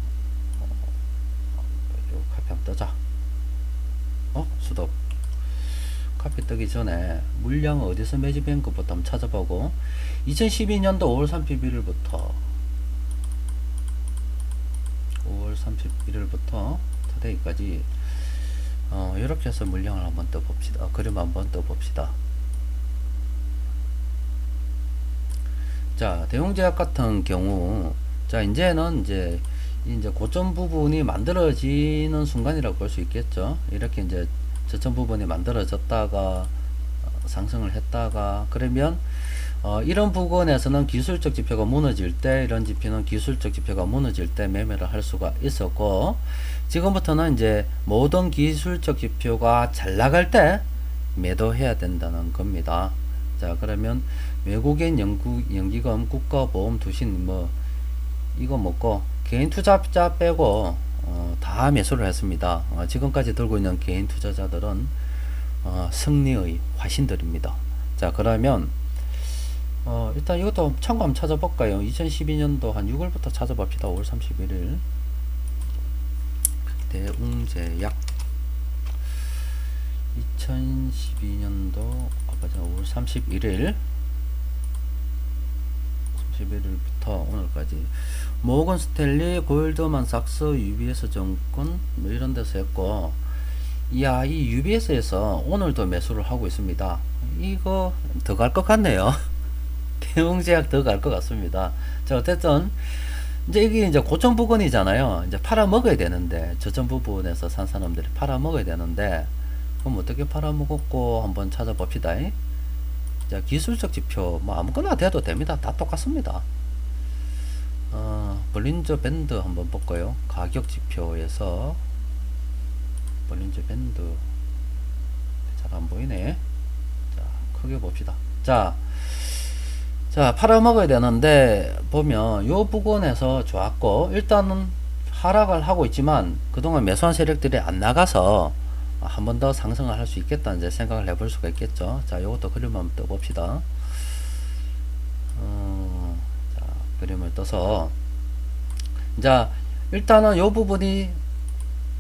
요 카피 한번 뜨자. 수덕 카피 뜨기 전에 물량 어디서 매집한 것부터 한번 찾아보고 2012년도 5월 31일부터 5월 31일부터 토데이까지 이렇게 해서 물량을 한번 떠봅시다. 그림 한번 떠봅시다. 자, 대웅제약 같은 경우, 자, 이제는 이제 고점 부분이 만들어지는 순간이라고 볼 수 있겠죠. 이렇게 이제 저점 부분이 만들어졌다가 상승을 했다가 그러면 이런 부분에서는 기술적 지표가 무너질 때 이런 지표는 기술적 지표가 무너질 때 매매를 할 수가 있었고 지금부터는 이제 모든 기술적 지표가 잘 나갈 때 매도해야 된다는 겁니다. 자, 그러면 외국인 연기금 국가보험 투신 뭐 이거 먹고 개인 투자자 빼고 다 매수를 했습니다. 지금까지 들고 있는 개인 투자자들은 승리의 화신들입니다. 자, 그러면 일단 이것도 참고 한번 찾아볼까요? 2012년도 한 6월부터 찾아봅시다. 5월 31일 대웅제약 2012년도 아까 5월 31일 31일부터 오늘까지 모건 스탠리, 골드만삭스, UBS 정권 뭐 이런 데서 했고 이야 이 UBS에서 오늘도 매수를 하고 있습니다. 이거 더 갈 것 같네요. 대웅제약 더 갈 것 같습니다. 자, 어쨌든 이제 이게 이제 고점 부근이잖아요. 이제 팔아 먹어야 되는데 저점 부분에서 산 사람들이 팔아 먹어야 되는데 그럼 어떻게 팔아 먹었고 한번 찾아봅시다. 자, 기술적 지표 뭐 아무거나 돼도 됩니다. 다 똑같습니다. 볼린저 밴드 한번 볼까요? 가격 지표에서 볼린저 밴드 잘 안 보이네. 자, 크게 봅시다. 자, 팔아먹어야 되는데 보면 요 부분에서 좋았고 일단은 하락을 하고 있지만 그동안 매수한 세력들이 안 나가서 한 번 더 상승을 할 수 있겠다 이제 생각을 해볼 수가 있겠죠. 자, 요것도 그림을 한번 떠봅시다. 자, 그림을 떠서 자, 일단은 요 부분이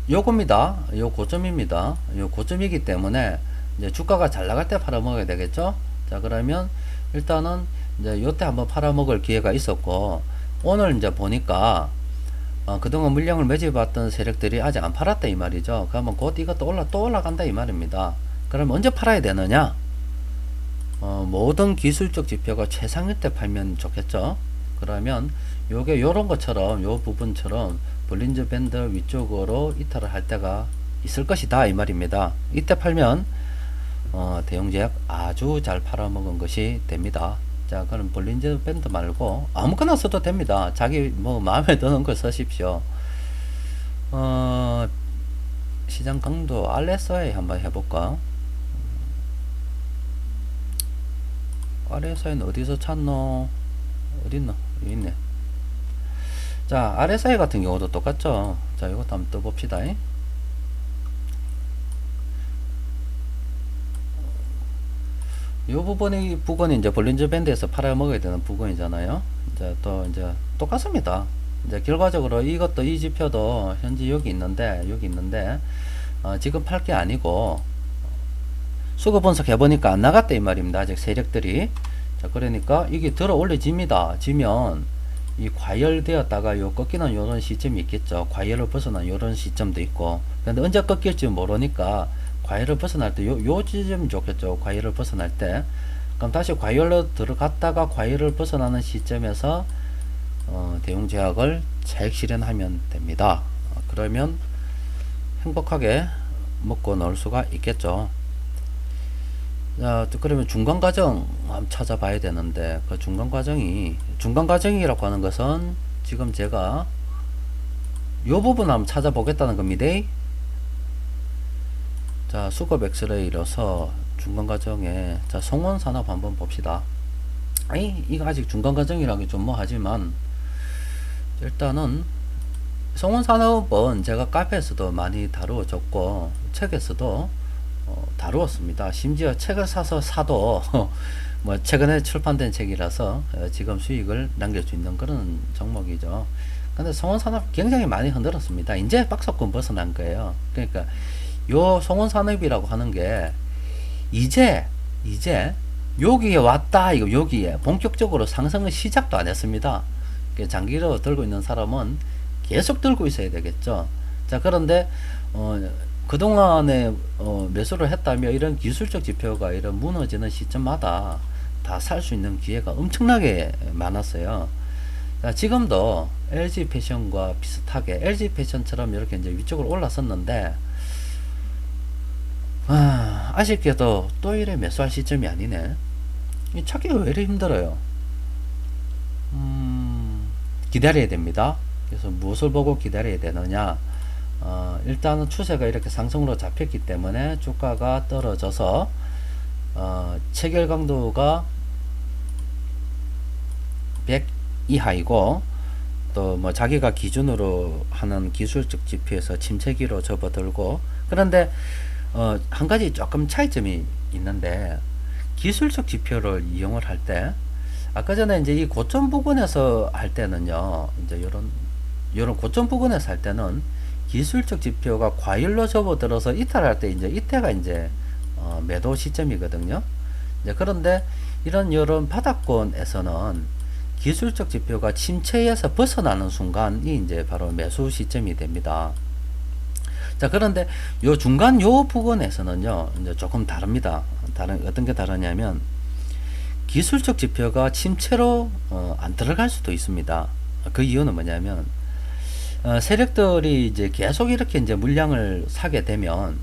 요겁니다. 요 고점입니다. 요 고점이기 때문에 이제 주가가 잘 나갈 때 팔아먹어야 되겠죠. 자, 그러면 일단은 이제 요때 한번 팔아먹을 기회가 있었고 오늘 이제 보니까 그동안 물량을 매집해왔던 세력들이 아직 안 팔았다 이 말이죠. 그러면 곧 이것도 또 올라간다 이 말입니다. 그럼 언제 팔아야 되느냐? 모든 기술적 지표가 최상일 때 팔면 좋겠죠. 그러면 요게 요런 것처럼 요 부분처럼 볼린저 밴드 위쪽으로 이탈을 할 때가 있을 것이다 이 말입니다. 이때 팔면 대웅제약 아주 잘 팔아먹은 것이 됩니다. 자, 그럼 볼린저 밴드 말고 아무거나 써도 됩니다. 자기 뭐 마음에 드는 걸 쓰십시오. 시장 강도 RSI 한번 해볼까? RSI는 어디서 찾노? 어딨노? 여기 있네. 자, RSI 같은 경우도 똑같죠. 자, 이것도 한번 떠봅시다. 이 부분이 이제 볼린저 밴드에서 팔아먹어야 되는 부분이잖아요. 이제 또 이제 똑같습니다. 이제 결과적으로 이것도 이 지표도 현재 여기 있는데 지금 팔 게 아니고 수급 분석해 보니까 안 나갔다 이 말입니다. 아직 세력들이. 자, 그러니까 이게 들어 올려집니다. 지면 이 과열되었다가 요 꺾이는 요런 시점이 있겠죠. 과열을 벗어난 요런 시점도 있고. 근데 언제 꺾일지 모르니까 과열을 벗어날 때 요 지점이 좋겠죠. 과열을 벗어날 때. 그럼 다시 과열로 들어갔다가 과열을 벗어나는 시점에서 대웅제약을 차익 실현하면 됩니다. 그러면 행복하게 먹고 놀 수가 있겠죠. 자, 그러면 중간 과정 한번 찾아봐야 되는데 그 중간 과정이라고 하는 것은 지금 제가 요 부분 한번 찾아보겠다는 겁니다. 자, 수급 엑스레이로서 중간 과정에 자, 성원산업 한번 봅시다. 이거 아직 중간 과정이라기 좀 뭐 하지만 일단은 성원산업은 제가 카페에서도 많이 다루어졌고 책에서도 다루었습니다. 심지어 책을 사도 뭐 최근에 출판된 책이라서 지금 수익을 남길 수 있는 그런 종목이죠. 근데 성원산업 굉장히 많이 흔들었습니다. 이제 박스권 벗어난 거예요. 그러니까 요 성원산업이라고 하는 게 이제 여기에 왔다 이거 여기에 본격적으로 상승을 시작도 안 했습니다. 장기로 들고 있는 사람은 계속 들고 있어야 되겠죠. 자, 그런데 그동안에 매수를 했다며 이런 기술적 지표가 이런 무너지는 시점마다 다 살 수 있는 기회가 엄청나게 많았어요. 자, 지금도 LG 패션과 비슷하게 LG 패션처럼 이렇게 이제 위쪽으로 올랐었는데 아쉽게도 또 이래 매수할 시점이 아니네. 이 찾기가 왜 이렇게 힘들어요? 기다려야 됩니다. 그래서 무엇을 보고 기다려야 되느냐? 일단은 추세가 이렇게 상승으로 잡혔기 때문에 주가가 떨어져서 체결 강도가 100 이하이고 또 뭐 자기가 기준으로 하는 기술적 지표에서 침체기로 접어들고 그런데 한 가지 조금 차이점이 있는데 기술적 지표를 이용을 할 때 아까 전에 이제 이 고점 부근에서 할 때는요 이제 요런 고점 부근에서 할 때는 기술적 지표가 과열로 접어들어서 이탈할 때 이때가 매도 시점이거든요. 이제 그런데 요런 바닥권에서는 기술적 지표가 침체에서 벗어나는 순간이 이제 바로 매수 시점이 됩니다. 자, 그런데 요 중간 요 부분에서는요 이제 조금 다릅니다. 어떤 게 다르냐면 기술적 지표가 침체로 안 들어갈 수도 있습니다. 그 이유는 뭐냐면 세력들이 이제 계속 이렇게 이제 물량을 사게 되면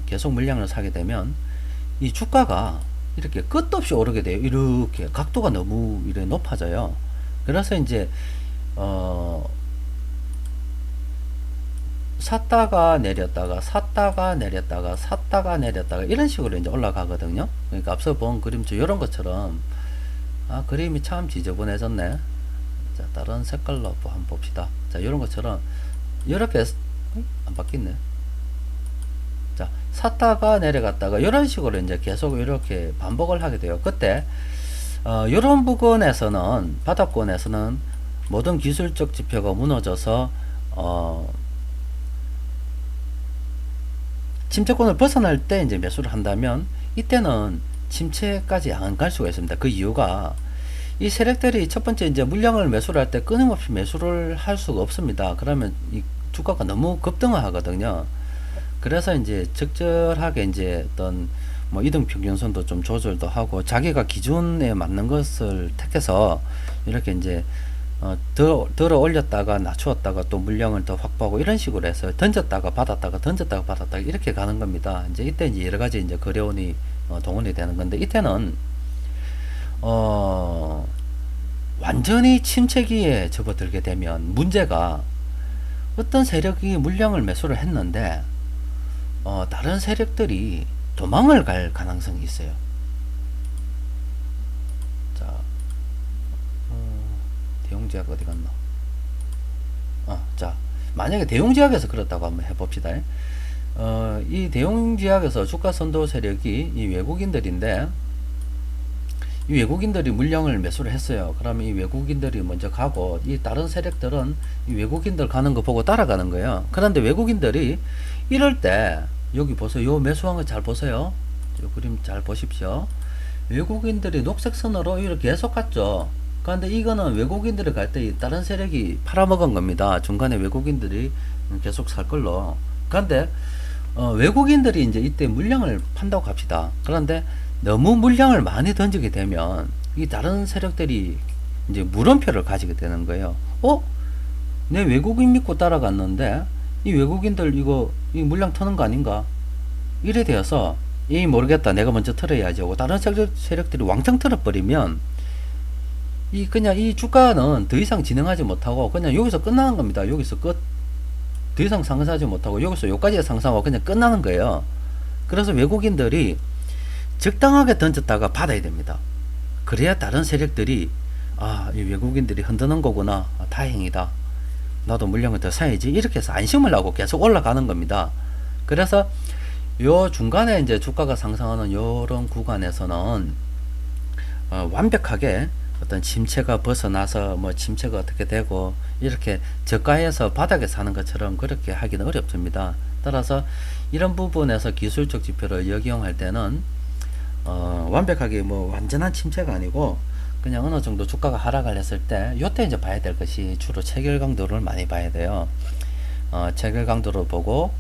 이 주가가 이렇게 끝도 없이 오르게 돼요. 이렇게 각도가 너무 이렇게 높아져요. 그래서 이제 샀다가 내렸다가 이런 식으로 이제 올라가거든요. 그러니까 앞서 본 그림처럼 이런 것처럼 그림이 참 지저분해졌네. 자, 다른 색깔로 한번 봅시다. 자, 이런 것처럼 이렇게 안 바뀌네. 자, 샀다가 내려갔다가 이런 식으로 이제 계속 이렇게 반복을 하게 돼요. 그때 이런 부분에서는 바닥권에서는 모든 기술적 지표가 무너져서 침체권을 벗어날 때 이제 매수를 한다면 이때는 침체까지 안 갈 수가 있습니다. 그 이유가 이 세력들이 첫 번째 이제 물량을 매수를 할 때 끊임없이 매수를 할 수가 없습니다. 그러면 이 주가가 너무 급등하거든요. 그래서 이제 적절하게 이제 어떤 뭐 이등 평균선도 좀 조절도 하고 자기가 기준에 맞는 것을 택해서 이렇게 이제 들어 올렸다가 낮추었다가 또 물량을 더 확보하고 이런 식으로 해서 던졌다가 받았다가 이렇게 가는 겁니다. 이제 이때 이제 여러 가지 이제 거래원이 동원이 되는 건데, 이때는 완전히 침체기에 접어들게 되면 문제가, 어떤 세력이 물량을 매수를 했는데 다른 세력들이 도망을 갈 가능성이 있어요. 자, 대웅제약 어디 갔나? 자, 만약에 대웅제약에서 그렇다고 한번 해봅시다. 이 대웅제약에서 주가 선도 세력이 이 외국인들인데, 이 외국인들이 물량을 매수를 했어요. 그러면 이 외국인들이 먼저 가고, 이 다른 세력들은 이 외국인들 가는 거 보고 따라가는 거예요. 그런데 외국인들이 이럴 때, 여기 보세요. 요 매수한 거 잘 보세요. 요 그림 잘 보십시오. 외국인들이 녹색 선으로 이렇게 계속 갔죠. 그런데 이거는 외국인들이 갈 때 다른 세력이 팔아먹은 겁니다. 중간에 외국인들이 계속 살 걸로. 그런데 외국인들이 이제 이때 물량을 판다고 합시다. 그런데 너무 물량을 많이 던지게 되면 이 다른 세력들이 이제 물음표를 가지게 되는 거예요. 내 외국인 믿고 따라갔는데 이 외국인들 이 물량 터는 거 아닌가? 이래 되어서 모르겠다, 내가 먼저 털어야지 하고 다른 세력들이 왕창 털어버리면 그냥 이 주가는 더 이상 진행하지 못하고 그냥 여기서 끝나는 겁니다. 여기서 끝. 더 이상 상승하지 못하고 여기서 여기까지 상승하고 그냥 끝나는 거예요. 그래서 외국인들이 적당하게 던졌다가 받아야 됩니다. 그래야 다른 세력들이 이 외국인들이 흔드는 거구나, 다행이다, 나도 물량을 더 사야지, 이렇게 해서 안심을 하고 계속 올라가는 겁니다. 그래서 요 중간에 이제 주가가 상승하는 요런 구간에서는 완벽하게 어떤 침체가 벗어나서 침체가 어떻게 되고 이렇게 저가에서 바닥에 사는 것처럼 그렇게 하기는 어렵습니다. 따라서 이런 부분에서 기술적 지표를 역이용할 때는 완벽하게 완전한 침체가 아니고 그냥 어느 정도 주가가 하락을 했을 때 요때 이제 봐야 될 것이 주로 체결 강도를 많이 봐야 돼요. 체결 강도를 보고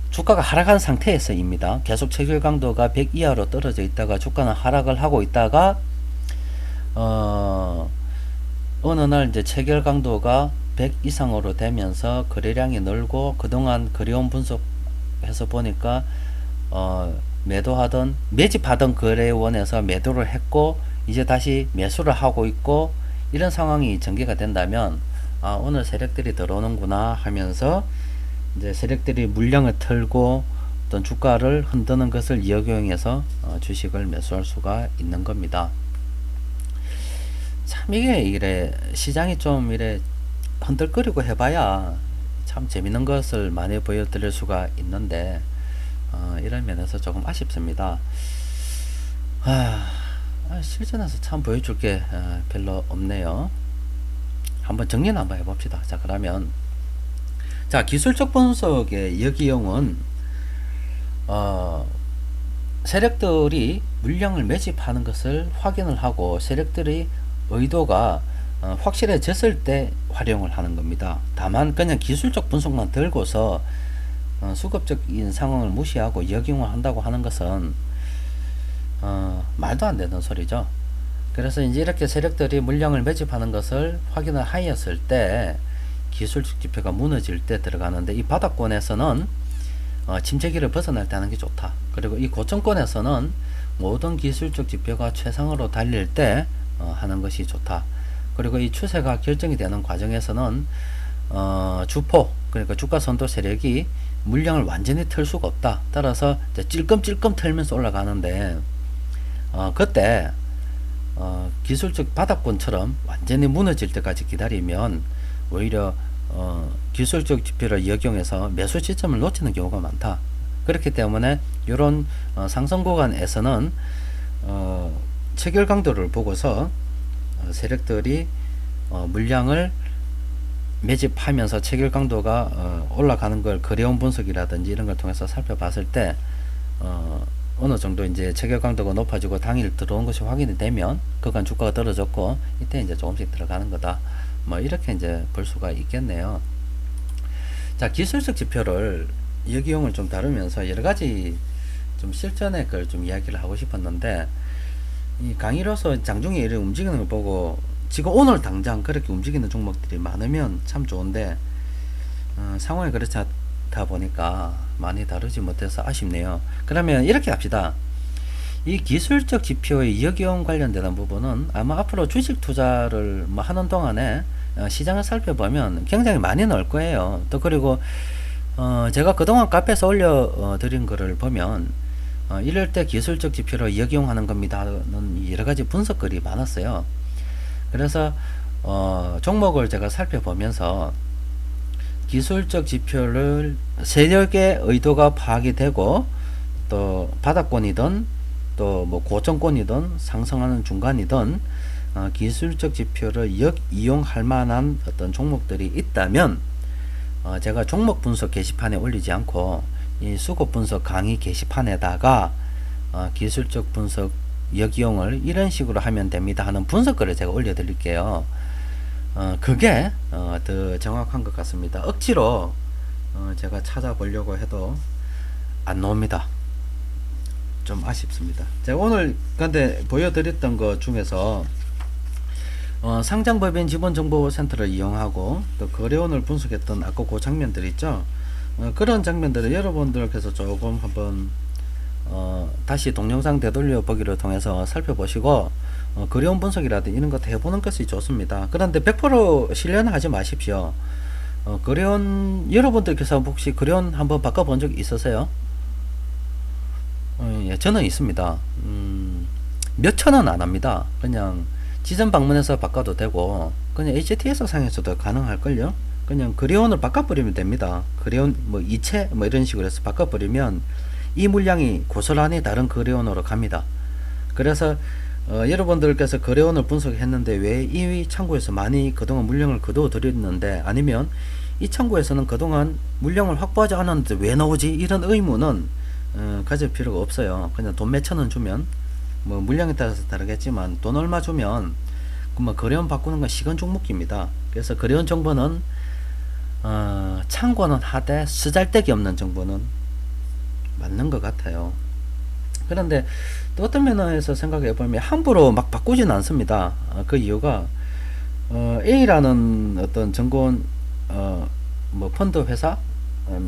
주가가 하락한 상태에서입니다. 계속 체결 강도가 100 이하로 떨어져 있다가 주가는 하락을 하고 있다가 어느 날 이제 체결 강도가 100 이상으로 되면서 거래량이 늘고, 그동안 거래원 분석해서 보니까 매집하던 거래원에서 매도를 했고 이제 다시 매수를 하고 있고, 이런 상황이 전개가 된다면 오늘 세력들이 들어오는구나 하면서 이제 세력들이 물량을 털고 어떤 주가를 흔드는 것을 이용해서 주식을 매수할 수가 있는 겁니다. 참 이게 시장이 좀 흔들거리고 해봐야 참 재밌는 것을 많이 보여드릴 수가 있는데 이런 면에서 조금 아쉽습니다. 실전에서 참 보여줄 게 별로 없네요. 한번 정리는 한번 해봅시다. 자, 그러면 기술적 분석의 역이용은 세력들이 물량을 매집하는 것을 확인을 하고 세력들이 의도가 확실해졌을 때 활용을 하는 겁니다. 다만 그냥 기술적 분석만 들고서 수급적인 상황을 무시하고 역용을 한다고 하는 것은 말도 안 되는 소리죠. 그래서 이제 이렇게 세력들이 물량을 매집하는 것을 확인을 하였을 때 기술적 지표가 무너질 때 들어가는데, 이 바닥권에서는 침체기를 벗어날 때 하는 게 좋다. 그리고 이 고점권에서는 모든 기술적 지표가 최상으로 달릴 때 하는 것이 좋다. 그리고 이 추세가 결정이 되는 과정에서는 주포, 그러니까 주가 선도 세력이 물량을 완전히 털 수가 없다. 따라서 이제 찔끔찔끔 털면서 올라가는데 그때 기술적 바닥권처럼 완전히 무너질 때까지 기다리면 오히려 기술적 지표를 역용해서 매수 지점을 놓치는 경우가 많다. 그렇기 때문에 이런 상승 구간에서는 체결 강도를 보고서 세력들이 물량을 매집하면서 체결 강도가 올라가는 걸 거래원 분석이라든지 이런 걸 통해서 살펴봤을 때 어느 정도 이제 체결 강도가 높아지고 당일 들어온 것이 확인이 되면 그간 주가가 떨어졌고 이때 이제 조금씩 들어가는 거다. 이렇게 이제 볼 수가 있겠네요. 자, 기술적 지표를 역이용을 좀 다루면서 여러 가지 좀 실전의 걸 좀 이야기를 하고 싶었는데, 이 강의로서 장중에 이렇게 움직이는 걸 보고 지금 오늘 당장 그렇게 움직이는 종목들이 많으면 참 좋은데 상황이 그렇지 않다 보니까 많이 다루지 못해서 아쉽네요. 그러면 이렇게 합시다. 이 기술적 지표의 역이용 관련되는 부분은 아마 앞으로 주식 투자를 뭐 하는 동안에 시장을 살펴보면 굉장히 많이 나올 거예요. 또 그리고 제가 그동안 카페에서 올려 드린 거를 보면 이럴 때 기술적 지표로 역이용하는 겁니다는 여러가지 분석글이 많았어요. 그래서 종목을 제가 살펴보면서 기술적 지표를 세력의 의도가 파악이 되고 또 바닥권이든 또 뭐 고점권이든 상승하는 중간이든 기술적 지표를 역이용할 만한 어떤 종목들이 있다면 제가 종목 분석 게시판에 올리지 않고 이 수급 분석 강의 게시판에다가 기술적 분석 역이용을 이런 식으로 하면 됩니다 하는 분석글을 제가 올려 드릴게요. 그게 더 정확한 것 같습니다. 억지로 제가 찾아보려고 해도 안 나옵니다. 좀 아쉽습니다. 제가 오늘 근데 보여드렸던 것 중에서 상장법인 지본정보센터를 이용하고 또 거래원을 분석했던 아까 그 장면들 있죠. 그런 장면들을 여러분들께서 조금 한번 다시 동영상 되돌려 보기를 통해서 살펴보시고 거래원 분석이라든지 이런 것 해보는 것이 좋습니다. 그런데 100% 신뢰는 하지 마십시오. 거래원 여러분들께서 혹시 거래원 한번 바꿔본 적 있으세요? 예, 저는 있습니다. 몇 천원 안 합니다. 그냥 지점 방문해서 바꿔도 되고 그냥 HTS 상에서도 가능할걸요. 그냥 거래원을 바꿔버리면 됩니다. 거래원 뭐 이체 뭐 이런 식으로 해서 바꿔버리면 이 물량이 고스란히 다른 거래원으로 갑니다. 그래서 여러분들께서 거래원을 분석했는데 왜 이 창구에서 많이 그동안 물량을 거두어 드렸는데 아니면 이 창구에서는 그동안 물량을 확보하지 않았는데 왜 나오지? 이런 의문은 가질 필요가 없어요. 그냥 돈 몇 천원 주면 뭐 물량에 따라서 다르겠지만 돈 얼마 주면 뭐 거래원 바꾸는 건 시간 종목입니다. 그래서 거래원 정보는 창고는 하되 쓰잘데기 없는 정보는 맞는 것 같아요. 그런데 또 어떤 면에서 생각해 보면 함부로 막 바꾸지는 않습니다. 그 이유가 A라는 어떤 정권 뭐 펀드 회사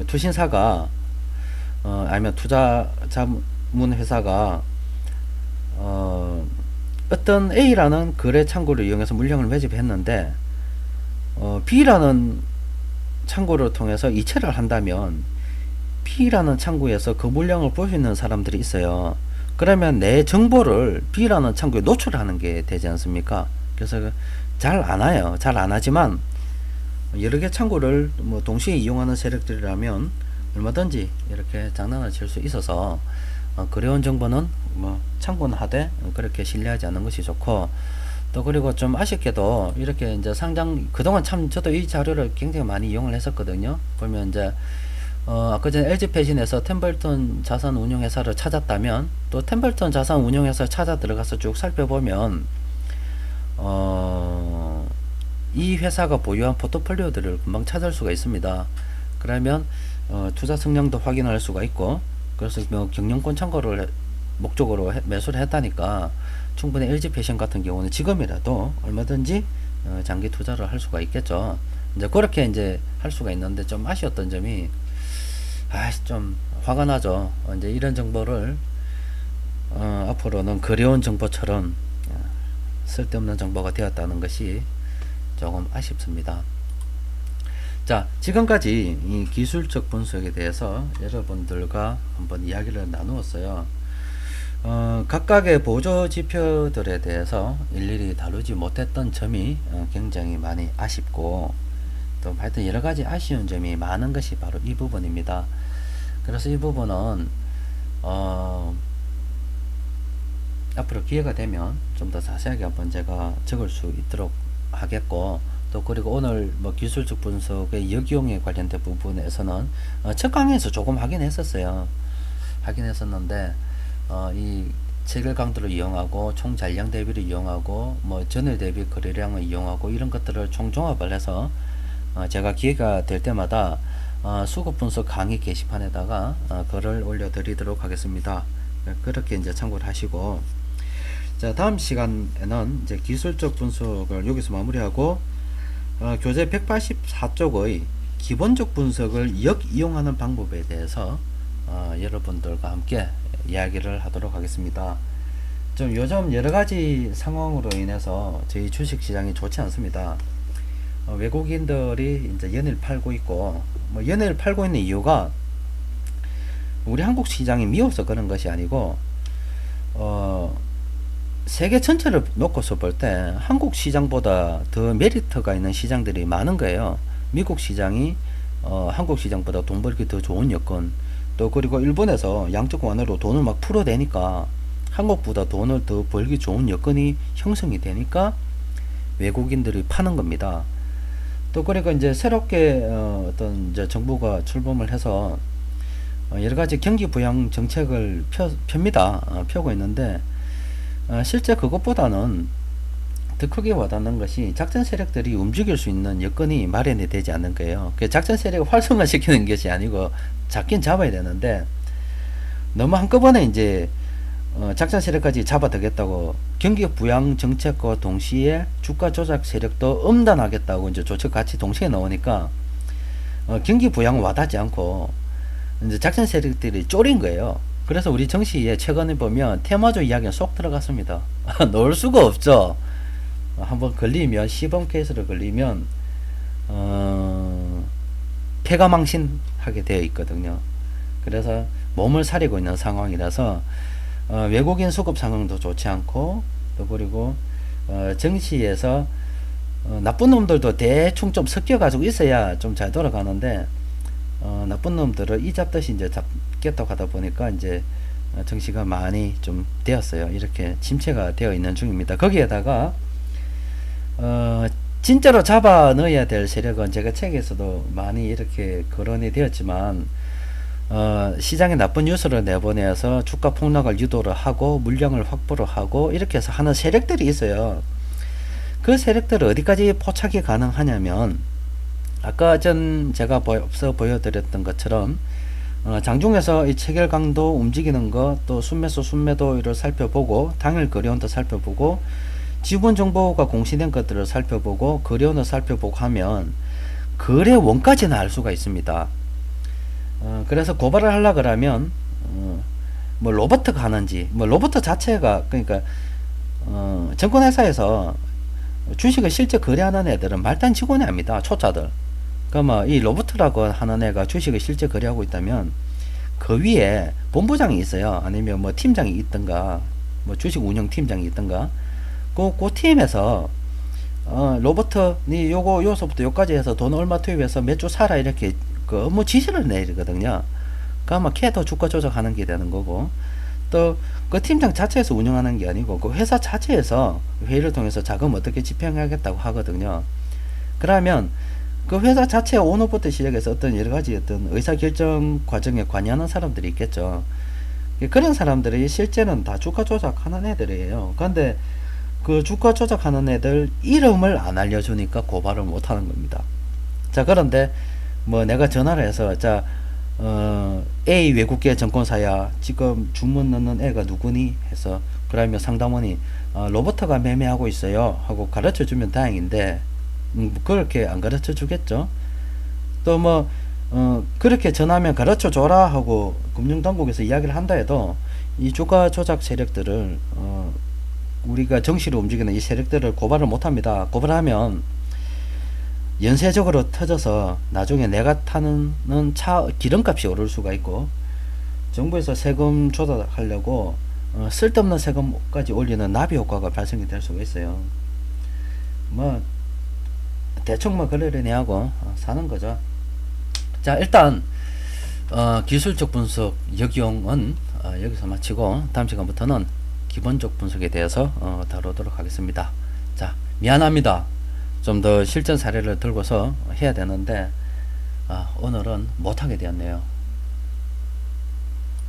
투신사가 아니면 투자 자문 회사가 어떤 A라는 거래 창구를 이용해서 물량을 매집했는데 B라는 창구를 통해서 이체를 한다면 B라는 창구에서 그 물량을 볼 수 있는 사람들이 있어요. 그러면 내 정보를 B라는 창구에 노출하는 게 되지 않습니까? 그래서 잘 안 와요. 잘 안 하지만 여러 개 창구를 뭐 동시에 이용하는 세력들이라면 얼마든지 이렇게 장난을 칠 수 있어서 거래원 정보는 뭐 참고는 하되 그렇게 신뢰하지 않는 것이 좋고 또 그리고 좀 아쉽게도 이렇게 이제 상장 그동안 참 저도 이 자료를 굉장히 많이 이용을 했었거든요. 그러면 이제 아까 전에 LG패신에서 템벌턴 자산운용회사를 찾았다면 또 템벌턴 자산운용회사 찾아 들어가서 쭉 살펴보면 이 회사가 보유한 포트폴리오들을 금방 찾을 수가 있습니다. 그러면 투자 성향도 확인할 수가 있고 그래서 뭐 경영권 참고를 목적으로 매수를 했다니까 충분히 LG패션 같은 경우는 지금이라도 얼마든지 장기 투자를 할 수가 있겠죠. 이제 그렇게 이제 할 수가 있는데 좀 아쉬웠던 점이 좀 화가 나죠. 이제 이런 정보를 앞으로는 거래원 정보처럼 쓸데없는 정보가 되었다는 것이 조금 아쉽습니다. 자, 지금까지 이 기술적 분석에 대해서 여러분들과 한번 이야기를 나누었어요. 각각의 보조 지표들에 대해서 일일이 다루지 못했던 점이 굉장히 많이 아쉽고 또 하여튼 여러가지 아쉬운 점이 많은 것이 바로 이 부분입니다. 그래서 이 부분은 앞으로 기회가 되면 좀 더 자세하게 한번 제가 적을 수 있도록 하겠고 또 그리고 오늘 뭐 기술적 분석의 역이용에 관련된 부분에서는 첫 강의에서 조금 하긴 했었어요. 하긴 했었는데 이 체결 강도를 이용하고 총 잔량 대비를 이용하고 뭐 전일 대비 거래량을 이용하고 이런 것들을 총종합을 해서 제가 기회가 될 때마다 수급 분석 강의 게시판에다가 글을 올려 드리도록 하겠습니다. 그렇게 이제 참고를 하시고 자, 다음 시간에는 이제 기술적 분석을 여기서 마무리하고 교재 184쪽의 기본적 분석을 역이용하는 방법에 대해서 여러분들과 함께 이야기를 하도록 하겠습니다. 좀 요즘 여러 가지 상황으로 인해서 저희 주식 시장이 좋지 않습니다. 외국인들이 이제 연일 팔고 있고, 뭐 연일 팔고 있는 이유가 우리 한국 시장이 미워서 그런 것이 아니고, 세계 전체를 놓고서 볼 때 한국 시장보다 더 메리트가 있는 시장들이 많은 거예요. 미국 시장이 한국 시장보다 돈 벌기 더 좋은 여건, 또 그리고 일본에서 양적 완화로 돈을 막 풀어대니까 한국보다 돈을 더 벌기 좋은 여건이 형성이 되니까 외국인들이 파는 겁니다. 또 그리고 이제 새롭게 어떤 이제 정부가 출범을 해서 여러 가지 경기 부양 정책을 펴니다. 펴고 있는데 실제 그것보다는 더 크게 와닿는 것이 작전 세력들이 움직일 수 있는 여건이 마련이 되지 않는 거예요. 그 작전 세력을 활성화시키는 것이 아니고 잡긴 잡아야 되는데 너무 한꺼번에 이제 작전 세력까지 잡아두겠다고 경기 부양 정책과 동시에 주가 조작 세력도 엄단하겠다고 이제 조직 같이 동시에 나오니까 경기 부양 와닿지 않고 이제 작전 세력들이 쫄인 거예요. 그래서 우리 정시에 최근에 보면 테마주 이야기가 쏙 들어갔습니다. 놓을 수가 없죠. 한번 걸리면 시범 케이스로 걸리면 폐가망신하게 되어 있거든요. 그래서 몸을 사리고 있는 상황이라서 외국인 수급 상황도 좋지 않고 또 그리고 정시에서 나쁜 놈들도 대충 좀 섞여 가지고 있어야 좀 잘 돌아가는데 나쁜 놈들을 이 잡듯이 이제 잡겠다고 하다 보니까 이제 정시가 많이 좀 되었어요. 이렇게 침체가 되어 있는 중입니다. 거기에다가 진짜로 잡아 넣어야 될 세력은 제가 책에서도 많이 이렇게 거론이 되었지만 시장에 나쁜 뉴스를 내보내서 주가 폭락을 유도를 하고 물량을 확보를 하고 이렇게 해서 하는 세력들이 있어요. 그 세력들을 어디까지 포착이 가능하냐면 아까 제가 앞서 보여드렸던 것처럼 장중에서 이 체결 강도 움직이는 것, 또 순매수 순매도를 살펴보고 당일 거래원도 살펴보고 지분 정보가 공시된 것들을 살펴보고 거래원을 살펴보고 하면 거래 원까지는 알 수가 있습니다. 그래서 고발을 하려 그러면 뭐 로버트가 하는지 뭐 로버트 자체가 그러니까 증권회사에서 주식을 실제 거래하는 애들은 말단 직원이 아닙니다. 초짜들. 그러면 이 로버트라고 하는 애가 주식을 실제 거래하고 있다면 그 위에 본부장이 있어요. 아니면 뭐 팀장이 있던가 뭐 주식 운영 팀장이 있던가 그 팀에서 로버트 니 요거 요소부터 요까지 해서 돈 얼마 투입해서 몇 주 사라 이렇게 그 업무 지시를 내리거든요. 그러면 걔도 주가 조작하는 게 되는 거고 또 그 팀장 자체에서 운영하는 게 아니고 그 회사 자체에서 회의를 통해서 자금 어떻게 집행하겠다고 하거든요. 그러면 그 회사 자체 오너부터 시작해서 어떤 여러 가지 어떤 의사결정 과정에 관여하는 사람들이 있겠죠. 그런 사람들이 실제는 다 주가 조작하는 애들이에요. 그런데 그 주가 조작하는 애들 이름을 안 알려주니까 고발을 못 하는 겁니다. 자, 그런데 뭐 내가 전화를 해서 자 A 외국계 증권사야 지금 주문 넣는 애가 누구니 해서 그러면 상담원이 로버트가 매매하고 있어요 하고 가르쳐 주면 다행인데 그렇게 안 가르쳐 주겠죠. 또 뭐 그렇게 전하면 가르쳐 줘라 하고 금융당국에서 이야기를 한다 해도 이 주가 조작 세력들을 우리가 정시로 움직이는 이 세력들을 고발을 못 합니다. 고발하면 연쇄적으로 터져서 나중에 내가 타는 차 기름값이 오를 수가 있고 정부에서 세금 조달하려고 쓸데없는 세금까지 올리는 나비 효과가 발생이 될 수가 있어요. 뭐 대충 뭐 그러려니 하고 사는 거죠. 자, 일단 기술적 분석 역용은 여기서 마치고 다음 시간부터는 기본적 분석에 대해서 다루도록 하겠습니다. 자, 미안합니다. 좀 더 실전 사례를 들고서 해야 되는데 오늘은 못하게 되었네요.